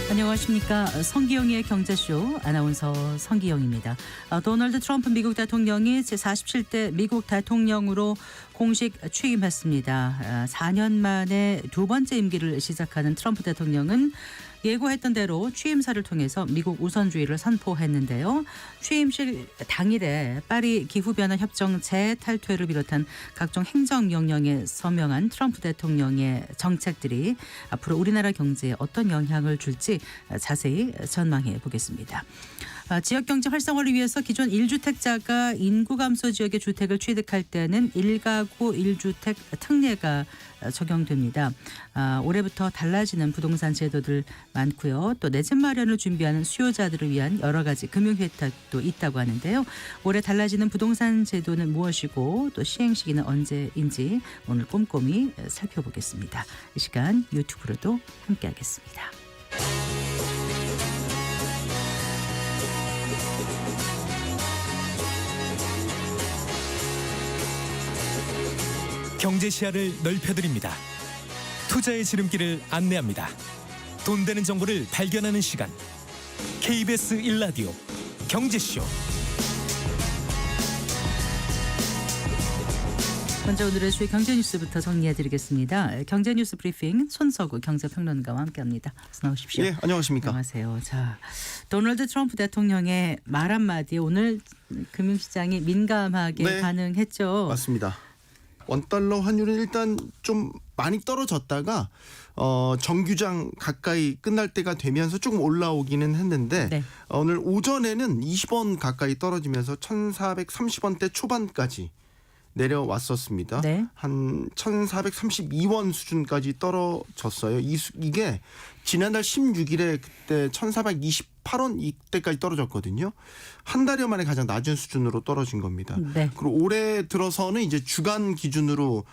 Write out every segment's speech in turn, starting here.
안녕하십니까. 성기영의 경제쇼 아나운서 성기영입니다. 도널드 트럼프 미국 대통령이 제47대 미국 대통령으로 공식 취임했습니다. 4년 만에 두 번째 임기를 시작하는 트럼프 대통령은 예고했던 대로 취임사를 통해서 미국 우선주의를 선포했는데요. 취임식 당일에 파리 기후변화 협정 재탈퇴를 비롯한 각종 행정명령에 서명한 트럼프 대통령의 정책들이 앞으로 우리나라 경제에 어떤 영향을 줄지 자세히 전망해 보겠습니다. 지역경제 활성화를 위해서 기존 1주택자가 인구 감소 지역의 주택을 취득할 때는 1가구 1주택 특례가 적용됩니다. 올해부터 달라지는 부동산 제도들 많고요. 또 내 집 마련을 준비하는 수요자들을 위한 여러 가지 금융 혜택도 있다고 하는데요. 올해 달라지는 부동산 제도는 무엇이고 또 시행 시기는 언제인지 오늘 꼼꼼히 살펴보겠습니다. 이 시간 유튜브로도 함께하겠습니다. 경제 시야를 넓혀드립니다. 투자의 지름길을 안내합니다. 돈 되는 정보를 발견하는 시간. KBS 1라디오 경제쇼. 먼저 오늘의 주요 경제뉴스부터 정리해드리겠습니다. 경제뉴스 브리핑 손석우 경제평론가와 함께합니다. 어서 나오십시오. 네, 안녕하십니까. 안녕하세요. 자, 도널드 트럼프 대통령의 말 한마디에 오늘 금융시장이 민감하게 반응했죠. 맞습니다. 원달러 환율은 일단 좀 많이 떨어졌다가 정규장 가까이 끝날 때가 되면서 조금 올라오기는 했는데 오늘 오전에는 20원 가까이 떨어지면서 1,430원대 초반까지 내려왔었습니다. 한 1,432원 수준까지 떨어졌어요. 이게 지난달 16일에 그때 1,428원 이때까지 떨어졌거든요. 한 달여 만에 가장 낮은 수준으로 떨어진 겁니다. 그리고 올해 들어서는 이제 주간 기준으로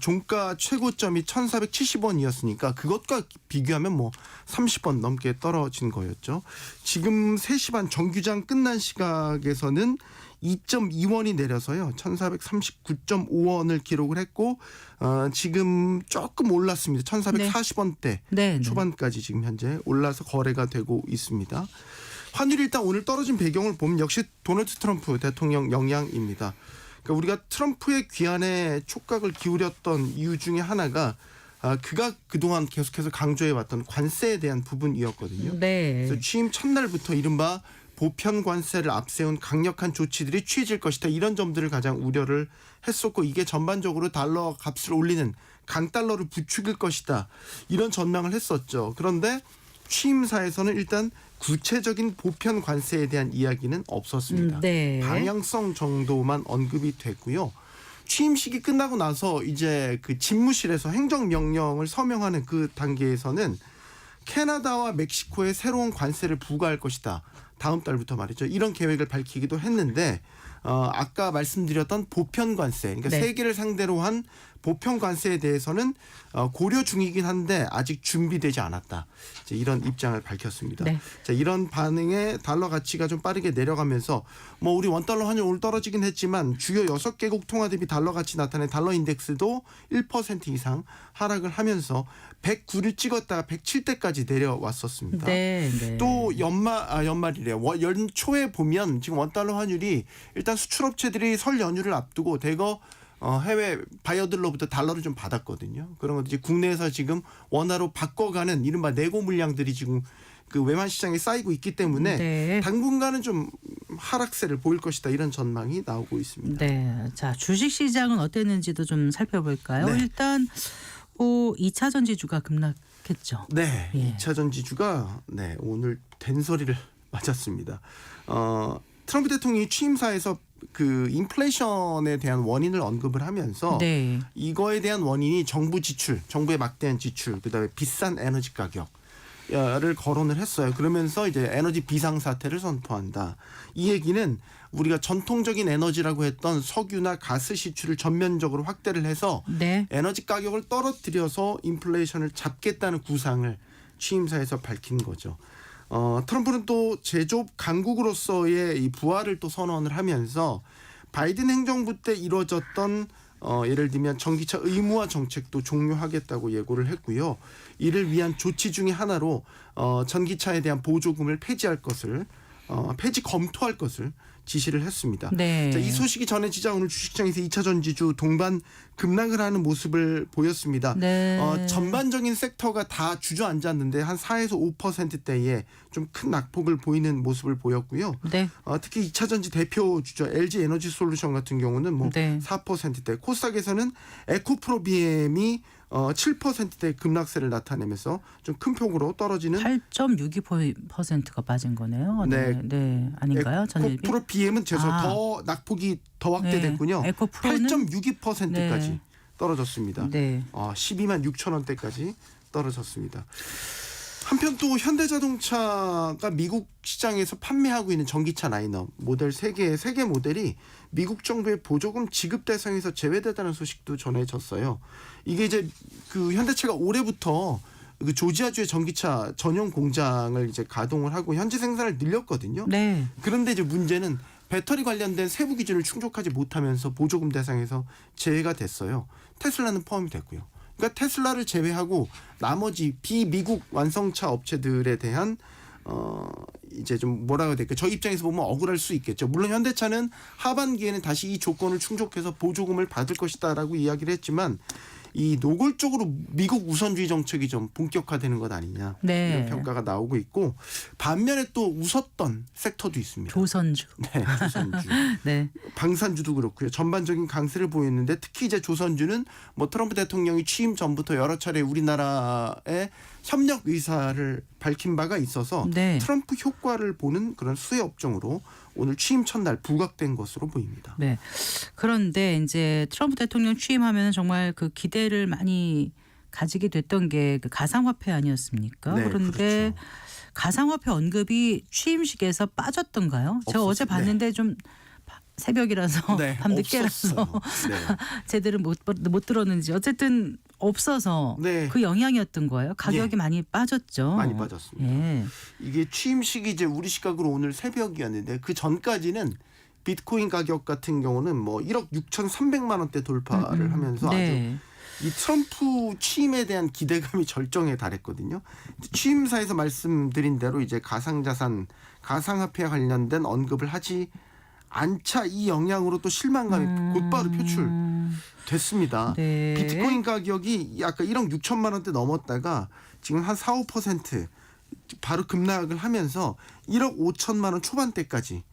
종가 최고점이 1,470원이었으니까 그것과 비교하면 뭐 30원 넘게 떨어진 거였죠. 지금 3시 반 정규장 끝난 시각에서는 2.2원이 내려서요. 1,439.5원을 기록을 했고 지금 조금 올랐습니다. 1,440원대 초반까지 지금 현재 올라서 거래가 되고 있습니다. 환율이 일단 오늘 떨어진 배경을 보면 역시 도널드 트럼프 대통령 영향입니다. 그러니까 우리가 트럼프의 귀환에 촉각을 기울였던 이유 중에 하나가 그가 그동안 계속해서 강조해왔던 관세에 대한 부분이었거든요. 그래서 취임 첫날부터 이른바 보편 관세를 앞세운 강력한 조치들이 취해질 것이다. 이런 점들을 가장 우려를 했었고 이게 전반적으로 달러 값을 올리는 강달러를 부추길 것이다. 이런 전망을 했었죠. 그런데 취임사에서는 일단 구체적인 보편 관세에 대한 이야기는 없었습니다. 방향성 정도만 언급이 됐고요. 취임식이 끝나고 나서 이제 그 집무실에서 행정명령을 서명하는 그 단계에서는 캐나다와 멕시코에 새로운 관세를 부과할 것이다. 다음 달부터 말이죠. 이런 계획을 밝히기도 했는데 아까 말씀드렸던 보편 관세, 그러니까 세계를 상대로 한 보편 관세에 대해서는 고려 중이긴 한데 아직 준비되지 않았다. 이제 이런 입장을 밝혔습니다. 자, 이런 반응에 달러 가치가 좀 빠르게 내려가면서 뭐 우리 원달러 환율 오늘 떨어지긴 했지만 주요 6개국 통화 대비 달러 가치 나타낸 달러 인덱스도 1% 이상 하락을 하면서 109를 찍었다가 107대까지 내려왔었습니다. 또 연말이래요. 연초에 보면 지금 원달러 환율이 일단 수출업체들이 설 연휴를 앞두고 대거 해외 바이어들로부터 달러를 좀 받았거든요. 그런 것도 이제 국내에서 지금 원화로 바꿔가는 이른바 내고 물량들이 지금 그 외환 시장에 쌓이고 있기 때문에 당분간은 좀 하락세를 보일 것이다. 이런 전망이 나오고 있습니다. 자, 주식 시장은 어땠는지도 좀 살펴볼까요? 일단 2차 전지주가 급락했죠. 2차 전지주가 오늘 된소리를 맞았습니다. 트럼프 대통령이 취임사에서 그 인플레이션에 대한 원인을 언급을 하면서 이거에 대한 원인이 정부 지출, 정부의 막대한 지출, 그다음에 비싼 에너지 가격을 거론을 했어요. 그러면서 이제 에너지 비상사태를 선포한다. 이 얘기는 우리가 전통적인 에너지라고 했던 석유나 가스 시출을 전면적으로 확대를 해서 에너지 가격을 떨어뜨려서 인플레이션을 잡겠다는 구상을 취임사에서 밝힌 거죠. 트럼프는 또 제조업 강국으로서의 이 부활을 또 선언을 하면서 바이든 행정부 때 이루어졌던 예를 들면 전기차 의무화 정책도 종료하겠다고 예고를 했고요. 이를 위한 조치 중의 하나로 전기차에 대한 보조금을 폐지할 것을 폐지 검토할 것을 지시를 했습니다. 네. 자, 이 소식이 전해지자 오늘 주식시장에서 2차 전지주 동반 급락을 하는 모습을 보였습니다. 네. 전반적인 섹터가 다 주저앉았는데 한 4에서 5%대의 좀 큰 낙폭을 보이는 모습을 보였고요. 네. 특히 2차 전지 대표 주죠 LG 에너지 솔루션 같은 경우는 뭐 네. 4%대, 코스닥에서는 에코프로비엠이 7%대 급락세를 나타내면서 좀 큰 폭으로 떨어지는 8.62%가 빠진 거네요. 네, 네. 아닌가요? 전일비? 에코프로 BM은 더 낙폭이 더 확대됐군요. 네. 에코프로는 8.62%까지 네. 떨어졌습니다. 네. 12만 6천 원대까지 떨어졌습니다. 한편 또 현대자동차가 미국 시장에서 판매하고 있는 전기차 라인업 모델 3개 모델이 미국 정부의 보조금 지급 대상에서 제외되다는 소식도 전해졌어요. 이게 이제 그 현대차가 올해부터 그 조지아주의 전기차 전용 공장을 이제 가동을 하고 현재 생산을 늘렸거든요. 네. 그런데 이제 문제는 배터리 관련된 세부 기준을 충족하지 못하면서 보조금 대상에서 제외가 됐어요. 테슬라는 포함이 됐고요. 그러니까 테슬라를 제외하고 나머지 비미국 완성차 업체들에 대한 이제 좀 뭐라고 해야 될까? 저희 입장에서 보면 억울할 수 있겠죠. 물론 현대차는 하반기에는 다시 이 조건을 충족해서 보조금을 받을 것이다라고 이야기를 했지만 이 노골적으로 미국 우선주의 정책이 좀 본격화되는 것 아니냐 네. 이런 평가가 나오고 있고 반면에 또 웃었던 섹터도 있습니다. 조선주. 네, 조선주. 네. 방산주도 그렇고요. 전반적인 강세를 보였는데 특히 이제 조선주는 뭐 트럼프 대통령이 취임 전부터 여러 차례 우리나라의 협력 의사를 밝힌 바가 있어서 네. 트럼프 효과를 보는 그런 수혜 업종으로 오늘 취임 첫날 부각된 것으로 보입니다. 네. 그런데 이제 트럼프 대통령 취임하면 정말 그 기대를 많이 가지게 됐던 게 그 가상화폐 아니었습니까? 네, 그런데 그렇죠. 가상화폐 언급이 취임식에서 빠졌던가요? 제가 어제 없었어요. 봤는데 좀 새벽이라서 네, 밤늦게라서 없었어요. 네. 제대로 못 들었는지 어쨌든 없어서 네. 그 영향이었던 거예요. 가격이 예. 많이 빠졌죠. 많이 빠졌습니다. 예. 이게 취임식이 이제 우리 시각으로 오늘 새벽이었는데 그 전까지는 비트코인 가격 같은 경우는 뭐 1억 6,300만 원대 돌파를 하면서 네. 아주 이 트럼프 취임에 대한 기대감이 절정에 달했거든요. 취임사에서 말씀드린 대로 이제 가상자산, 가상화폐 관련된 언급을 하지 않자 이 영향으로 또 실망감이 곧바로 표출됐습니다. 네. 비트코인 가격이 아까 1억 6천만 원대 넘었다가 지금 한 4, 5% 바로 급락을 하면서 1억 5천만 원 초반대까지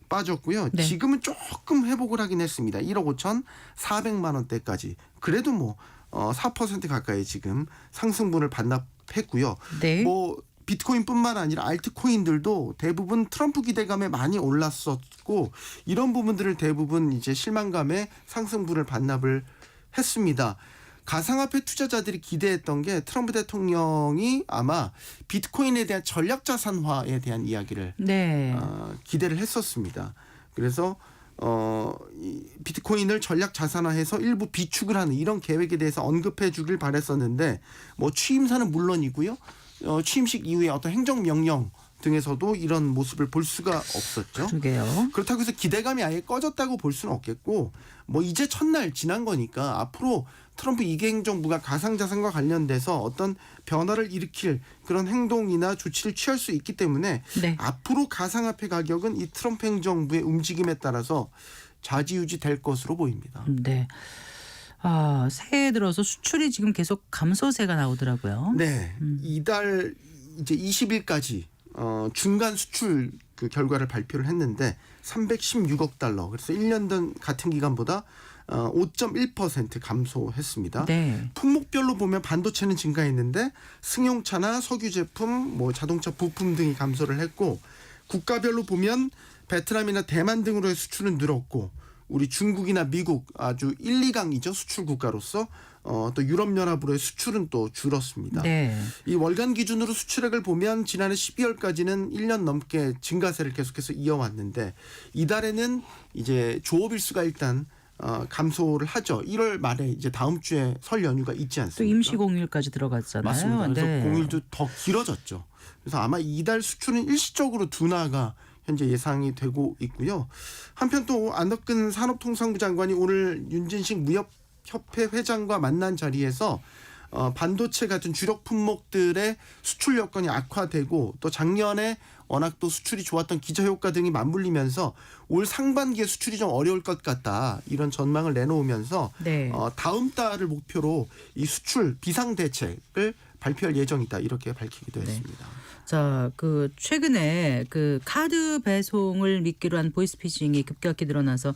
빠졌고요. 네. 지금은 조금 회복을 하긴 했습니다. 1억 5천 4백만 원대까지. 그래도 뭐 4% 가까이 지금 상승분을 반납했고요. 네. 뭐 비트코인뿐만 아니라 알트코인들도 대부분 트럼프 기대감에 많이 올랐었고 이런 부분들을 대부분 이제 실망감에 상승분을 반납을 했습니다. 가상화폐 투자자들이 기대했던 게 트럼프 대통령이 아마 비트코인에 대한 전략자산화에 대한 이야기를 네. 기대를 했었습니다. 그래서 이 비트코인을 전략 자산화해서 일부 비축을 하는 이런 계획에 대해서 언급해 주길 바랬었는데 뭐 취임사는 물론이고요. 취임식 이후에 어떤 행정명령 등에서도 이런 모습을 볼 수가 없었죠. 그러게요. 그렇다고 해서 기대감이 아예 꺼졌다고 볼 수는 없겠고 뭐 이제 첫날 지난 거니까 앞으로 트럼프 2기 행정부가 가상자산과 관련돼서 어떤 변화를 일으킬 그런 행동이나 조치를 취할 수 있기 때문에 네. 앞으로 가상화폐 가격은 이 트럼프 행정부의 움직임에 따라서 좌지우지 될 것으로 보입니다. 네. 새해 들어서 수출이 지금 계속 감소세가 나오더라고요. 네, 이달 이제 20일까지 중간 수출 그 결과를 발표를 했는데 316억 달러. 그래서 1년 전 같은 기간보다 5.1% 감소했습니다. 네. 품목별로 보면 반도체는 증가했는데 승용차나 석유 제품, 뭐 자동차 부품 등이 감소를 했고 국가별로 보면 베트남이나 대만 등으로의 수출은 늘었고 우리 중국이나 미국 아주 1, 2강이죠. 수출 국가로서 또 유럽연합으로의 수출은 또 줄었습니다. 네. 이 월간 기준으로 수출액을 보면 지난해 12월까지는 1년 넘게 증가세를 계속해서 이어왔는데 이달에는 이제 조업일수가 일단 감소를 하죠. 1월 말에 이제 다음 주에 설 연휴가 있지 또 않습니까? 임시 공휴일까지 들어갔잖아요. 맞습니다. 그래서 네. 공휴일도 더 길어졌죠. 그래서 아마 이달 수출은 일시적으로 둔화가 현재 예상이 되고 있고요. 한편 또 안덕근 산업통상부 장관이 오늘 윤진식 무역협회 회장과 만난 자리에서 반도체 같은 주력 품목들의 수출 여건이 악화되고 또 작년에 워낙 또 수출이 좋았던 기저효과 등이 맞물리면서 올 상반기에 수출이 좀 어려울 것 같다 이런 전망을 내놓으면서 네. 다음 달을 목표로 이 수출 비상대책을 발표할 예정이다 이렇게 밝히기도 했습니다. 자, 그 최근에 그 카드 배송을 미끼로 한 보이스피싱이 급격히 늘어나서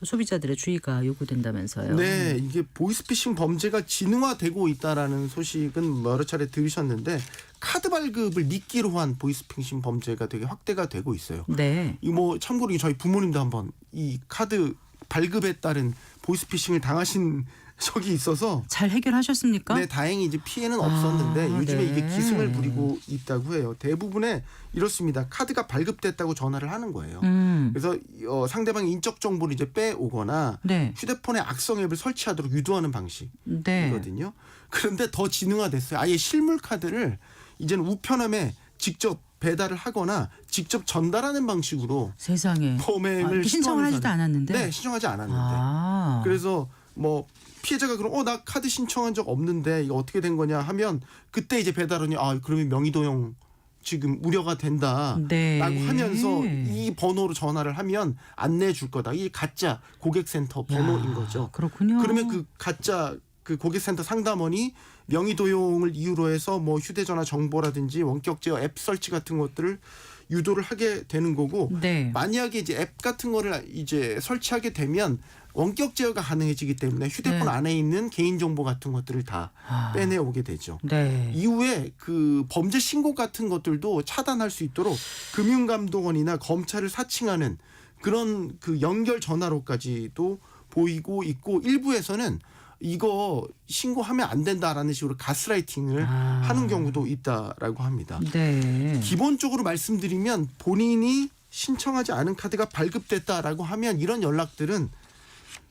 소비자들의 주의가 요구된다면서요. 네, 이게 보이스피싱 범죄가 진화되고 있다라는 소식은 여러 차례 들으셨는데 카드 발급을 미끼로 한 보이스피싱 범죄가 되게 확대가 되고 있어요. 네. 이 뭐 참고로 저희 부모님도 한번 이 카드 발급에 따른 보이스피싱을 당하신 적이 있어서 잘 해결하셨습니까? 네, 다행히 이제 피해는 없었는데 요즘에 네. 이게 기승을 부리고 있다고 해요. 대부분의 이렇습니다. 카드가 발급됐다고 전화를 하는 거예요. 그래서 상대방의 인적 정보를 이제 빼오거나 네. 휴대폰에 악성 앱을 설치하도록 유도하는 방식이거든요. 네. 그런데 더 진화됐어요. 아예 실물 카드를 이제는 우편함에 직접 배달을 하거나 직접 전달하는 방식으로 세상에. 범행을 신청을 하지도 시도하는 않았는데. 네, 신청하지 않았는데. 아. 그래서 뭐 피해자가 그럼 나 카드 신청한 적 없는데 이거 어떻게 된 거냐 하면 그때 이제 배달원이 그러면 명의도용 지금 우려가 된다라고 네. 하면서 이 번호로 전화를 하면 안내해 줄 거다. 이게 가짜 고객센터 번호인 거죠. 그렇군요. 그러면 그 가짜 그 고객센터 상담원이 명의도용을 이유로 해서 뭐 휴대전화 정보라든지 원격 제어 앱 설치 같은 것들을 유도를 하게 되는 거고 네. 만약에 이제 앱 같은 거를 이제 설치하게 되면 원격 제어가 가능해지기 때문에 휴대폰 네. 안에 있는 개인 정보 같은 것들을 다 빼내 오게 되죠. 네. 이후에 그 범죄 신고 같은 것들도 차단할 수 있도록 금융감독원이나 검찰을 사칭하는 그런 그 연결 전화로까지도 보이고 있고 일부에서는 이거 신고하면 안 된다라는 식으로 가스라이팅을 하는 경우도 있다라고 합니다. 네. 기본적으로 말씀드리면 본인이 신청하지 않은 카드가 발급됐다라고 하면 이런 연락들은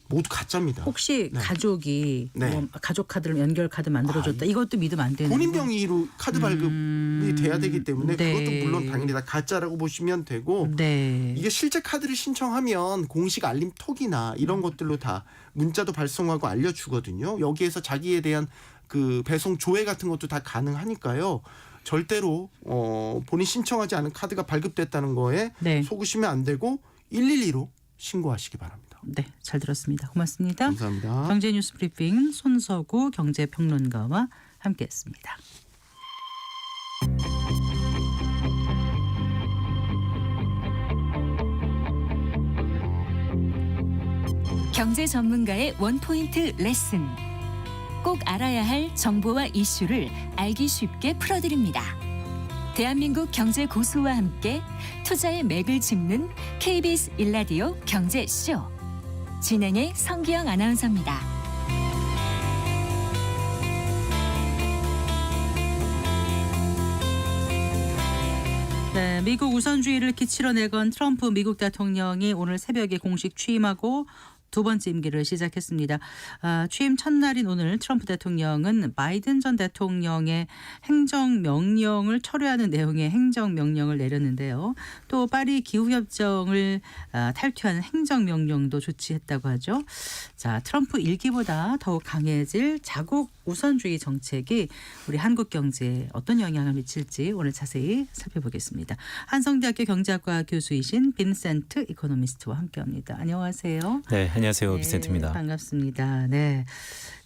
모두 가짜입니다. 혹시 네. 가족이 네. 뭐 가족 카드를 연결 카드 만들어줬다. 이것도 믿으면 안 되는 본인 거예요? 명의로 카드 발급이 돼야 되기 때문에 네. 그것도 물론 당연히 다 가짜라고 보시면 되고 네. 이게 실제 카드를 신청하면 공식 알림 톡이나 이런 것들로 다 문자도 발송하고 알려주거든요. 여기에서 자기에 대한 그 배송 조회 같은 것도 다 가능하니까요. 절대로 본인 신청하지 않은 카드가 발급됐다는 거에 네. 속으시면 안 되고 112로 신고하시기 바랍니다. 네, 잘 들었습니다. 고맙습니다. 감사합니다. 경제뉴스 브리핑 손서구 경제평론가와 함께했습니다. 경제 전문가의 원포인트 레슨. 꼭 알아야 할 정보와 이슈를 알기 쉽게 풀어드립니다. 대한민국 경제 고수와 함께 투자의 맥을 짚는 KBS 일라디오 경제쇼. 진행의 성기영 아나운서입니다. 네, 미국 우선주의를 기치러 내건 트럼프 미국 대통령이 오늘 새벽에 공식 취임하고 두 번째 임기를 시작했습니다. 취임 첫날인 오늘 트럼프 대통령은 바이든 전 대통령의 행정명령을 철회하는 내용의 행정명령을 내렸는데요. 또 파리 기후협정을 탈퇴하는 행정명령도 조치했다고 하죠. 자, 트럼프 일기보다 더욱 강해질 자국 우선주의 정책이 우리 한국 경제에 어떤 영향을 미칠지 오늘 자세히 살펴보겠습니다. 한성대학교 경제학과 교수이신 빈센트 이코노미스트와 함께합니다. 안녕하세요. 네, 안녕하세요. 네, 빈센트입니다. 반갑습니다. 네.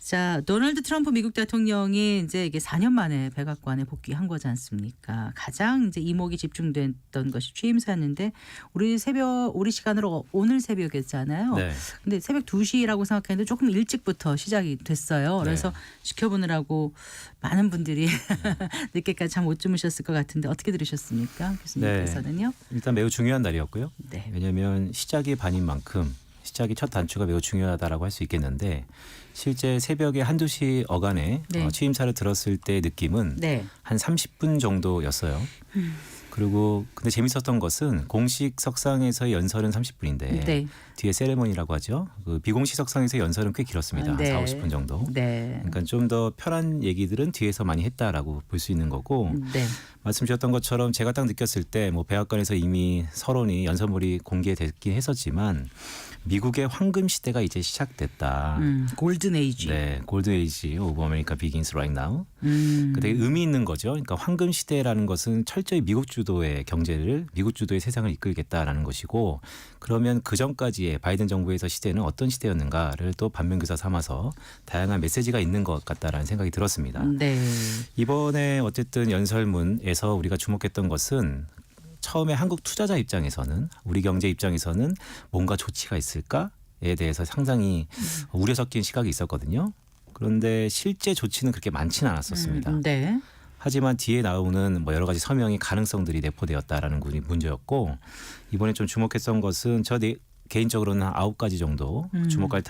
자, 도널드 트럼프 미국 대통령이 이제 이게 4년 만에 백악관에 복귀한 거지 않습니까? 가장 이제 이목이 집중됐던 것이 취임사였는데 우리 시간으로 오늘 새벽이었잖아요. 네. 근데 새벽 2시라고 생각했는데 조금 일찍부터 시작이 됐어요. 그래서 네. 지켜보느라고 많은 분들이 늦게까지 잠 못 주무셨을 것 같은데 어떻게 들으셨습니까? 교수님께서는요? 일단 매우 중요한 날이었고요. 네. 왜냐하면 시작이 반인 만큼 시작이 첫 단추가 매우 중요하다라고 할 수 있겠는데 실제 새벽에 1-2시 어간에 네. 취임사를 들었을 때 느낌은 네. 한 30분 정도였어요. 그리고 근데 재밌었던 것은 공식 석상에서의 연설은 30분인데 네. 뒤에 세레머니라고 하죠. 그 비공식 석상에서의 연설은 꽤 길었습니다. 네. 한 40-50분 정도. 네. 그러니까 좀 더 편한 얘기들은 뒤에서 많이 했다라고 볼 수 있는 거고 네. 말씀 주셨던 것처럼 제가 딱 느꼈을 때 뭐 백악관에서 이미 서론이 연설문이 공개됐긴 했었지만 미국의 황금 시대가 이제 시작됐다. 골든 에이지. 네, 골든 에이지 오브 아메리카 비긴스 라이트 나우. 음. 되게 의미 있는 거죠. 그러니까 황금 시대라는 것은 철저히 미국 주도의 경제를 미국 주도의 세상을 이끌겠다라는 것이고 그러면 그 전까지의 바이든 정부에서 시대는 어떤 시대였는가를 또 반면교사 삼아서 다양한 메시지가 있는 것 같다라는 생각이 들었습니다. 네. 이번에 어쨌든 연설문에서 우리가 주목했던 것은 처음에 한국 투자자 입장에서는 우리 경제 입장에서는 뭔가 조치가 있을까에 대해서 상당히 우려 섞인 시각이 있었거든요. 그런데 실제 조치는 그렇게 많지는 않았었습니다. 네. 하지만 뒤에 나오는 뭐 여러 가지 서명의 가능성들이 내포되었다라는 것이 문제였고 이번에 좀 주목했던 것은 개인적으로는 9가지 정도 주목할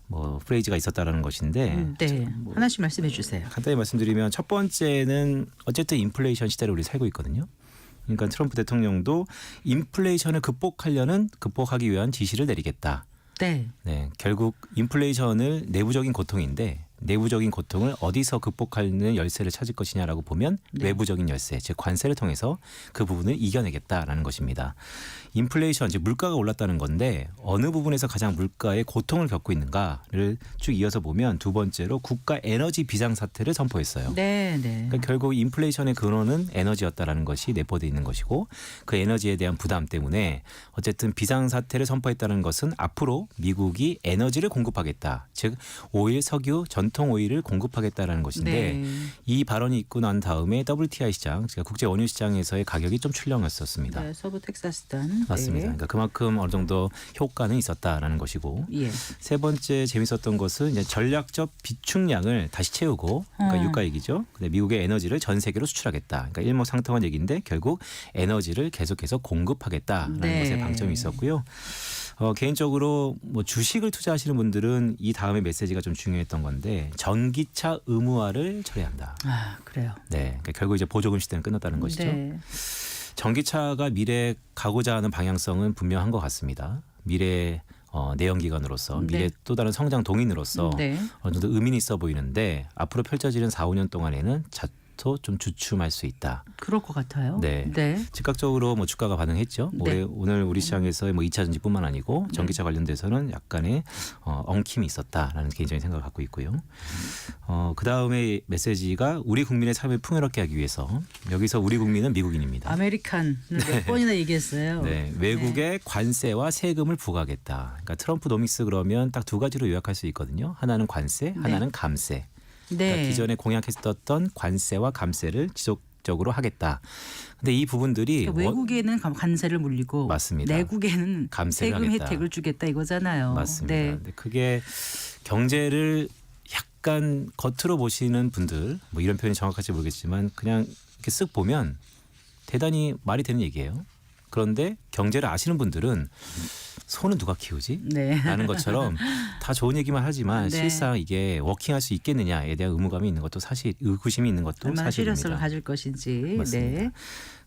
뭐 프레이즈가 있었다라는 것인데 네. 하나씩 말씀해 주세요. 간단히 말씀드리면 첫 번째는 어쨌든 인플레이션 시대를 우리 살고 있거든요. 그러니까 트럼프 대통령도 인플레이션을 극복하기 위한 지시를 내리겠다. 네. 네, 결국 인플레이션을 내부적인 고통인데 내부적인 고통을 어디서 극복하는 열쇠를 찾을 것이냐라고 보면 네. 외부적인 열쇠, 즉 관세를 통해서 그 부분을 이겨내겠다라는 것입니다. 인플레이션, 즉 물가가 올랐다는 건데 어느 부분에서 가장 물가의 고통을 겪고 있는가를 쭉 이어서 보면 두 번째로 국가 에너지 비상사태를 선포했어요. 네, 네. 그러니까 결국 인플레이션의 근원은 에너지였다라는 것이 내포되어 있는 것이고 그 에너지에 대한 부담 때문에 어쨌든 비상사태를 선포했다는 것은 앞으로 미국이 에너지를 공급하겠다. 즉 오일, 석유, 전통 오일을 공급하겠다라는 것인데 네. 이 발언이 있고 난 다음에 WTI 시장, 즉 국제 원유 시장에서의 가격이 좀 출렁였었습니다. 네, 서부 텍사스단. 맞습니다. 네. 그러니까 그만큼 어느 정도 효과는 있었다라는 것이고 예. 세 번째 재밌었던 것은 이제 전략적 비축량을 다시 채우고 그러니까 유가 얘기죠. 근데 미국의 에너지를 전 세계로 수출하겠다. 그러니까 일목상통한 얘기인데 결국 에너지를 계속해서 공급하겠다라는 네. 것에 방점이 있었고요. 개인적으로 뭐 주식을 투자하시는 분들은 이 다음에 메시지가 좀 중요했던 건데 전기차 의무화를 철회한다. 아, 그래요. 네, 그러니까 결국 이제 보조금 시대는 끝났다는 것이죠. 네. 전기차가 미래에 가고자 하는 방향성은 분명한 것 같습니다. 미래 내연기관으로서 미래 네. 또 다른 성장 동인으로서 네. 어느 정도 의미는 있어 보이는데 앞으로 펼쳐지는 4, 5년 동안에는 좀 주춤할 수 있다. 그럴 것 같아요. 네. 네. 즉각적으로 뭐 주가가 반응했죠. 네. 오늘 우리 시장에서 뭐 2차 전지뿐만 아니고 전기차 관련돼서는 약간의 엉킴이 있었다라는 개인적인 생각을 갖고 있고요. 그 다음에 메시지가 우리 국민의 삶을 풍요롭게 하기 위해서 여기서 우리 국민은 미국인입니다. 아메리칸을 몇 번이나 얘기했어요. 네, 외국의 관세와 세금을 부과하겠다. 그러니까 트럼프 노믹스 그러면 딱 두 가지로 요약할 수 있거든요. 하나는 관세, 하나는 감세. 그러니까 네. 기존에 공약했었던 관세와 감세를 지속적으로 하겠다. 근데 이 부분들이 그러니까 외국에는 관세를 물리고 맞습니다. 내국에는 감세를 세금 하겠다. 혜택을 주겠다 이거잖아요. 맞습니다. 네. 근데 그게 경제를 약간 겉으로 보시는 분들 뭐 이런 표현이 정확할지 모르겠지만 그냥 이렇게 쓱 보면 대단히 말이 되는 얘기예요. 그런데 경제를 아시는 분들은 소는 누가 키우지? 네. 라는 것처럼 다 좋은 얘기만 하지만 네. 실상 이게 워킹할 수 있겠느냐에 대한 의무감이 있는 것도 사실 의구심이 있는 것도 얼마나 사실입니다. 실효성을 가질 것인지. 맞습니다. 네.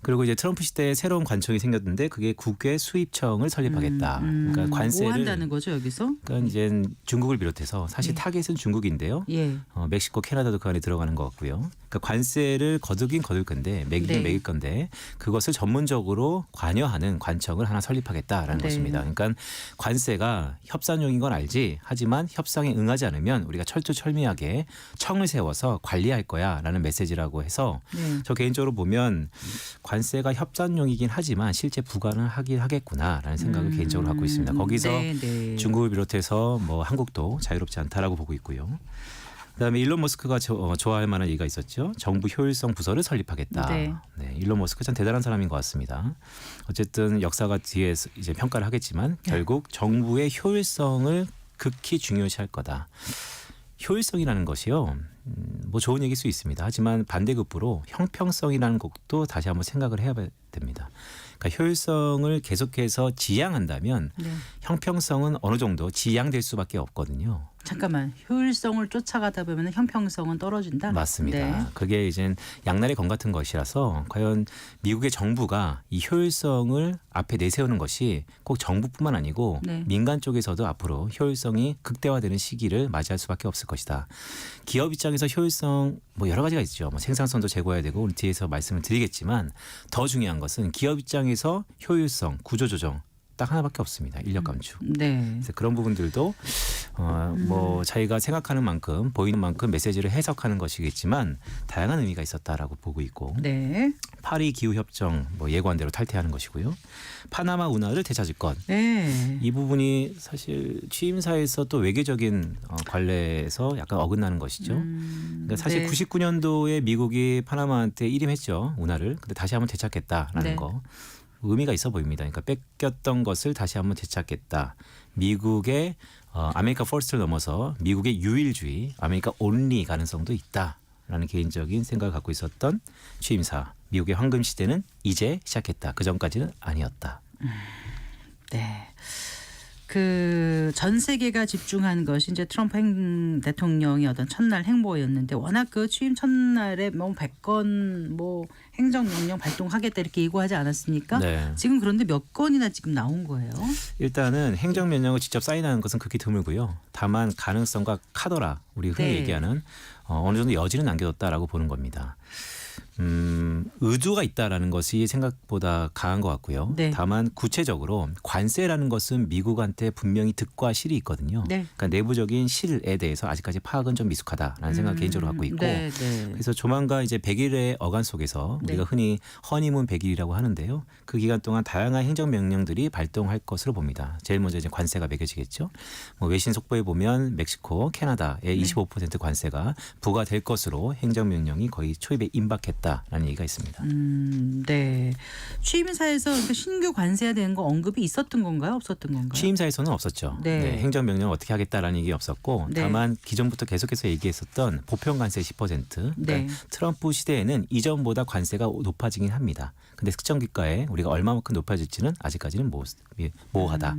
그리고 이제 트럼프 시대에 새로운 관청이 생겼는데 그게 국외 수입청을 설립하겠다. 그러니까 관세를 뭐 한다는 거죠 여기서? 그러니까 이제 중국을 비롯해서 사실 네. 타겟은 중국인데요. 예. 멕시코, 캐나다도 그 안에 들어가는 것 같고요. 그러니까 관세를 거두긴 거둘 건데 매기긴 네. 매길 건데 그것을 전문적으로 관여하는 관청을 하나 설립하겠다라는 네. 것입니다. 그러니까 관세가 협상용인 건 알지 하지만 협상에 응하지 않으면 우리가 철두철미하게 청을 세워서 관리할 거야라는 메시지라고 해서 네. 저 개인적으로 보면 관세가 협상용이긴 하지만 실제 부과는 하긴 하겠구나라는 생각을 개인적으로 갖고 있습니다. 거기서 네, 네. 중국을 비롯해서 뭐 한국도 자유롭지 않다라고 보고 있고요. 그다음에 일론 머스크가 좋아할 만한 얘기가 있었죠. 정부 효율성 부서를 설립하겠다. 네. 네, 일론 머스크 참 대단한 사람인 것 같습니다. 어쨌든 역사가 뒤에 이제 평가를 하겠지만 결국 정부의 효율성을 극히 중요시할 거다. 효율성이라는 것이요. 뭐 좋은 얘기일 수 있습니다. 하지만 반대급부로 형평성이라는 것도 다시 한번 생각을 해야 됩니다. 그러니까 효율성을 계속해서 지향한다면 네. 형평성은 어느 정도 지양될 수밖에 없거든요. 잠깐만, 효율성을 쫓아가다 보면 형평성은 떨어진다. 맞습니다. 네. 그게 이제 양날의 검 같은 것이라서 과연 미국의 정부가 이 효율성을 앞에 내세우는 것이 꼭 정부뿐만 아니고 네. 민간 쪽에서도 앞으로 효율성이 극대화되는 시기를 맞이할 수밖에 없을 것이다. 기업 입장에서 효율성 뭐 여러 가지가 있죠. 뭐 생산성도 제고해야 되고 오늘 뒤에서 말씀을 드리겠지만 더 중요한 것은 기업 입장에서 효율성, 구조조정 딱 하나밖에 없습니다. 인력 감축. 네. 그래서 그런 부분들도 뭐 자기가 생각하는 만큼 보이는 만큼 메시지를 해석하는 것이겠지만 다양한 의미가 있었다라고 보고 있고 네. 파리 기후 협정 뭐 예고한대로 탈퇴하는 것이고요. 파나마 운하를 되찾을 것. 네. 이 부분이 사실 취임사에서 또 외교적인 관례에서 약간 어긋나는 것이죠. 그러니까 사실 네. 99년도에 미국이 파나마한테 일임했죠. 운하를. 근데 다시 한번 되찾겠다라는 네. 거. 의미가 있어 보입니다. 그러니까 뺏겼던 것을 다시 한번 되찾겠다. 미국의 아메리카 퍼스트를 넘어서 미국의 유일주의, 아메리카 온리 가능성도 있다라는 개인적인 생각을 갖고 있었던 취임사. 미국의 황금 시대는 이제 시작했다. 그 전까지는 아니었다. 네. 그 전 세계가 집중한 것이 이제 트럼프 대통령의 어떤 첫날 행보였는데 워낙 그 취임 첫날에 뭐 100건 뭐 행정명령 발동하겠다 이렇게 예고하지 않았습니까? 네. 지금 그런데 몇 건이나 지금 나온 거예요? 일단은 행정명령을 직접 사인하는 것은 극히 드물고요. 다만 가능성과 카더라 우리 흔히 네. 얘기하는 어느 정도 여지는 남겨뒀다라고 보는 겁니다. 의도가 있다라는 것이 생각보다 강한 것 같고요. 네. 다만 구체적으로 관세라는 것은 미국한테 분명히 득과 실이 있거든요. 네. 그러니까 내부적인 실에 대해서 아직까지 파악은 좀 미숙하다라는 생각 개인적으로 갖고 있고 네, 네. 그래서 조만간 이제 100일의 어간 속에서 네. 우리가 흔히 허니문 100일이라고 하는데요. 그 기간 동안 다양한 행정명령들이 발동할 것으로 봅니다. 제일 먼저 이제 관세가 매겨지겠죠. 뭐 외신 속보에 보면 멕시코, 캐나다의 25% 관세가 부과될 것으로 행정명령이 거의 초입에 임박했다라는 얘기가 있습니다. 네. 취임사에서 그러니까 신규 관세에 대한 거 언급이 있었던 건가요? 없었던 건가요? 취임사에서는 없었죠. 네. 네, 행정명령 어떻게 하겠다라는 얘기 없었고 네. 다만 기존부터 계속해서 얘기했었던 보편관세 10%. 그러니까 네. 트럼프 시대에는 이전보다 관세가 높아지긴 합니다. 근데 특정 기가에 우리가 얼마만큼 높아질지는 아직까지는 모호하다.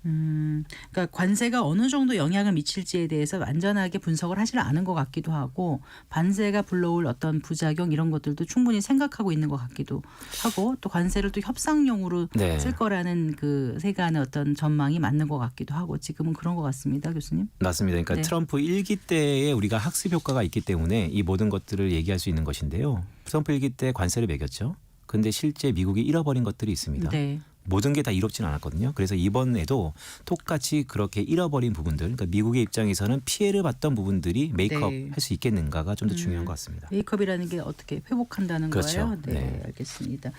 그러니까 관세가 어느 정도 영향을 미칠지에 대해서 완전하게 분석을 하지 않은 것 같기도 하고 관세가 불러올 어떤 부작용 이런 것들도 충분히 생각하고 있는 것 같기도 하고 또 관세를 또 협상용으로 네. 쓸 거라는 그 세간의 어떤 전망이 맞는 것 같기도 하고 지금은 그런 것 같습니다, 교수님. 맞습니다. 그러니까 네. 트럼프 트럼프 1기 때에 우리가 학습 효과가 있기 때문에 이 모든 것들을 얘기할 수 있는 것인데요. 트럼프 1기 때 관세를 매겼죠. 근데 실제 미국이 잃어버린 것들이 있습니다. 네. 모든 게 다 이롭진 않았거든요. 그래서 이번에도 똑같이 그렇게 잃어버린 부분들, 그러니까 미국의 입장에서는 피해를 봤던 부분들이 메이크업 네. 할 수 있겠는가가 좀 더 중요한 것 같습니다. 메이크업이라는 게 어떻게 회복한다는 그렇죠. 거예요? 네, 네. 알겠습니다.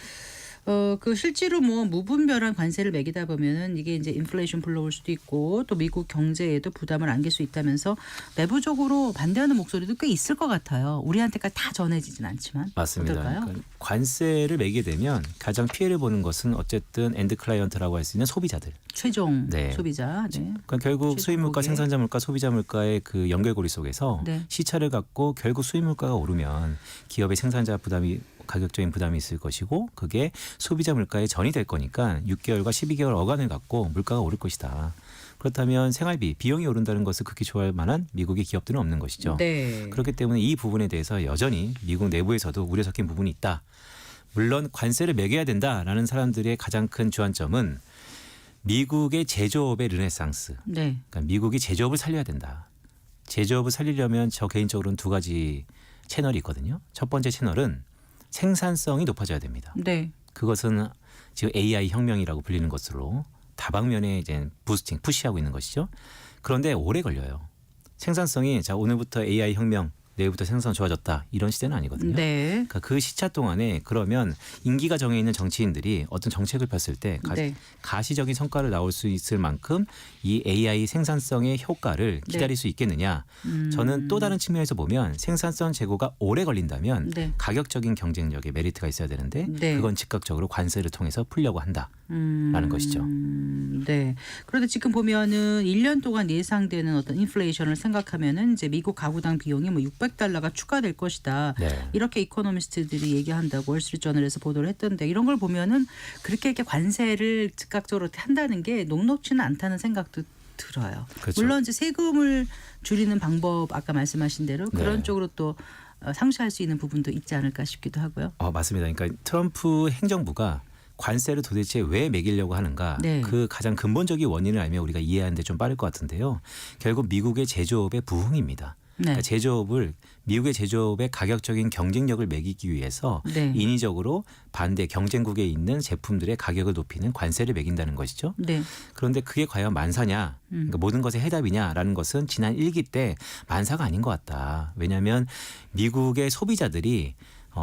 그 실제로 뭐 무분별한 관세를 매기다 보면은 이게 이제 인플레이션 불러올 수도 있고 또 미국 경제에도 부담을 안길 수 있다면서 내부적으로 반대하는 목소리도 꽤 있을 것 같아요. 우리한테까지 다 전해지진 않지만 맞습니다. 어떨까요? 그러니까 관세를 매게 되면 가장 피해를 보는 것은 어쨌든 엔드 클라이언트라고 할 수 있는 소비자들. 최종 네. 소비자. 네. 그러니까 결국 최종 수입 물가, 고객. 생산자 물가, 소비자 물가의 그 연결고리 속에서 네. 시차를 갖고 결국 수입 물가가 오르면 기업의 생산자 부담이 가격적인 부담이 있을 것이고 그게 소비자 물가에 전이 될 거니까 6개월과 12개월 어간을 갖고 물가가 오를 것이다. 그렇다면 생활비, 비용이 오른다는 것을 극히 좋아할 만한 미국의 기업들은 없는 것이죠. 네. 그렇기 때문에 이 부분에 대해서 여전히 미국 내부에서도 우려 섞인 부분이 있다. 물론 관세를 매겨야 된다라는 사람들의 가장 큰 주안점은 미국의 제조업의 르네상스. 네. 그러니까 미국이 제조업을 살려야 된다. 제조업을 살리려면 저 개인적으로는 두 가지 채널이 있거든요. 첫 번째 채널은 생산성이 높아져야 됩니다. 네. 그것은 지금 AI 혁명이라고 불리는 것으로 다방면에 이제 부스팅, 푸시하고 있는 것이죠. 그런데 오래 걸려요. 생산성이 자 오늘부터 AI 혁명, 내일부터 생산 좋아졌다 이런 시대는 아니거든요. 네. 그러니까 그 시차 동안에 그러면 임기가 정해 있는 정치인들이 어떤 정책을 폈을 때 네. 가시적인 성과를 나올 수 있을 만큼 이 AI 생산성의 효과를 기다릴 수 있겠느냐. 저는 또 다른 측면에서 보면 생산성 제고가 오래 걸린다면 네. 가격적인 경쟁력에 메리트가 있어야 되는데 네. 그건 즉각적으로 관세를 통해서 풀려고 한다. 라는 것이죠. 네. 그런데 지금 보면은 1년 동안 예상되는 어떤 인플레이션을 생각하면은 이제 미국 가구당 비용이 뭐 $600가 추가될 것이다. 네. 이렇게 이코노미스트들이 얘기한다고 월스트리트저널에서 보도를 했던데 이런 걸 보면은 그렇게 이렇게 관세를 즉각적으로 한다는 게 녹록지는 않다는 생각도 들어요. 그렇죠. 물론 이제 세금을 줄이는 방법 아까 말씀하신 대로 그런 네. 쪽으로 또 상쇄할 수 있는 부분도 있지 않을까 싶기도 하고요. 맞습니다. 그러니까 트럼프 행정부가 관세를 도대체 왜 매기려고 하는가 네. 그 가장 근본적인 원인을 알면 우리가 이해하는 데 좀 빠를 것 같은데요. 결국 미국의 제조업의 부흥입니다. 네. 그러니까 제조업을 미국의 제조업의 가격적인 경쟁력을 매기기 위해서 네. 인위적으로 반대 경쟁국에 있는 제품들의 가격을 높이는 관세를 매긴다는 것이죠. 네. 그런데 그게 과연 만사냐 그러니까 모든 것의 해답이냐라는 것은 지난 1기 때 만사가 아닌 것 같다. 왜냐하면 미국의 소비자들이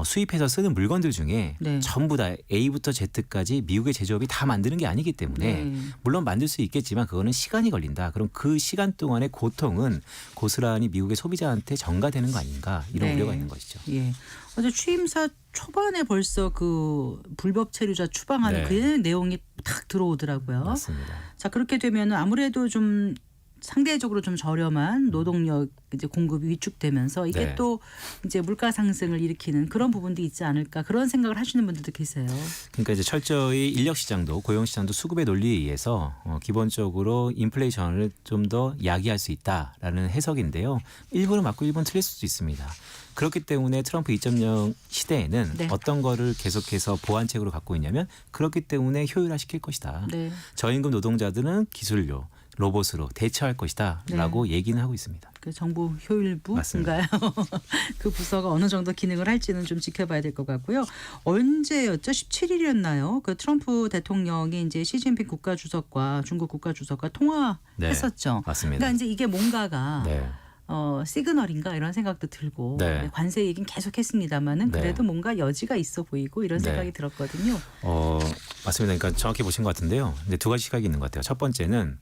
수입해서 쓰는 물건들 중에 네. 전부 다 A부터 Z까지 미국의 제조업이 다 만드는 게 아니기 때문에 네. 물론 만들 수 있겠지만 그거는 시간이 걸린다. 그럼 그 시간 동안의 고통은 고스란히 미국의 소비자한테 전가되는 거 아닌가 이런 네. 우려가 있는 것이죠. 예. 어제 취임사 초반에 벌써 그 불법 체류자 추방하는 네. 그 내용이 탁 들어오더라고요. 맞습니다. 자 그렇게 되면 아무래도 좀 상대적으로 좀 저렴한 노동력 이제 공급이 위축되면서 이게 네. 또 이제 물가 상승을 일으키는 그런 부분도 있지 않을까 그런 생각을 하시는 분들도 계세요. 그러니까 이제 철저히 인력 시장도 고용 시장도 수급의 논리에 의해서 기본적으로 인플레이션을 좀 더 야기할 수 있다라는 해석인데요. 일부는 맞고 일부는 틀릴 수도 있습니다. 그렇기 때문에 트럼프 2.0 시대에는 네. 어떤 거를 계속해서 보완책으로 갖고 있냐면 그렇기 때문에 효율화시킬 것이다. 네. 저임금 노동자들은 기술료, 로봇으로 대처할 것이다라고 얘기는 하고 있습니다. 그 정부 효율부인가요? 그 부서가 어느 정도 기능을 할지는 좀 지켜봐야 될 것 같고요. 언제였죠? 17일이었나요? 그 트럼프 대통령이 이제 시진핑 국가주석과 중국 국가주석과 통화했었죠. 네, 맞습니다. 그러니까 이제 이게 뭔가가 네. 시그널인가 이런 생각도 들고 네. 관세 얘기는 계속했습니다만은 네. 그래도 뭔가 여지가 있어 보이고 이런 네. 생각이 들었거든요. 맞습니다. 그러니까 정확히 보신 것 같은데요. 근데 두 가지 시각이 있는 것 같아요. 첫 번째는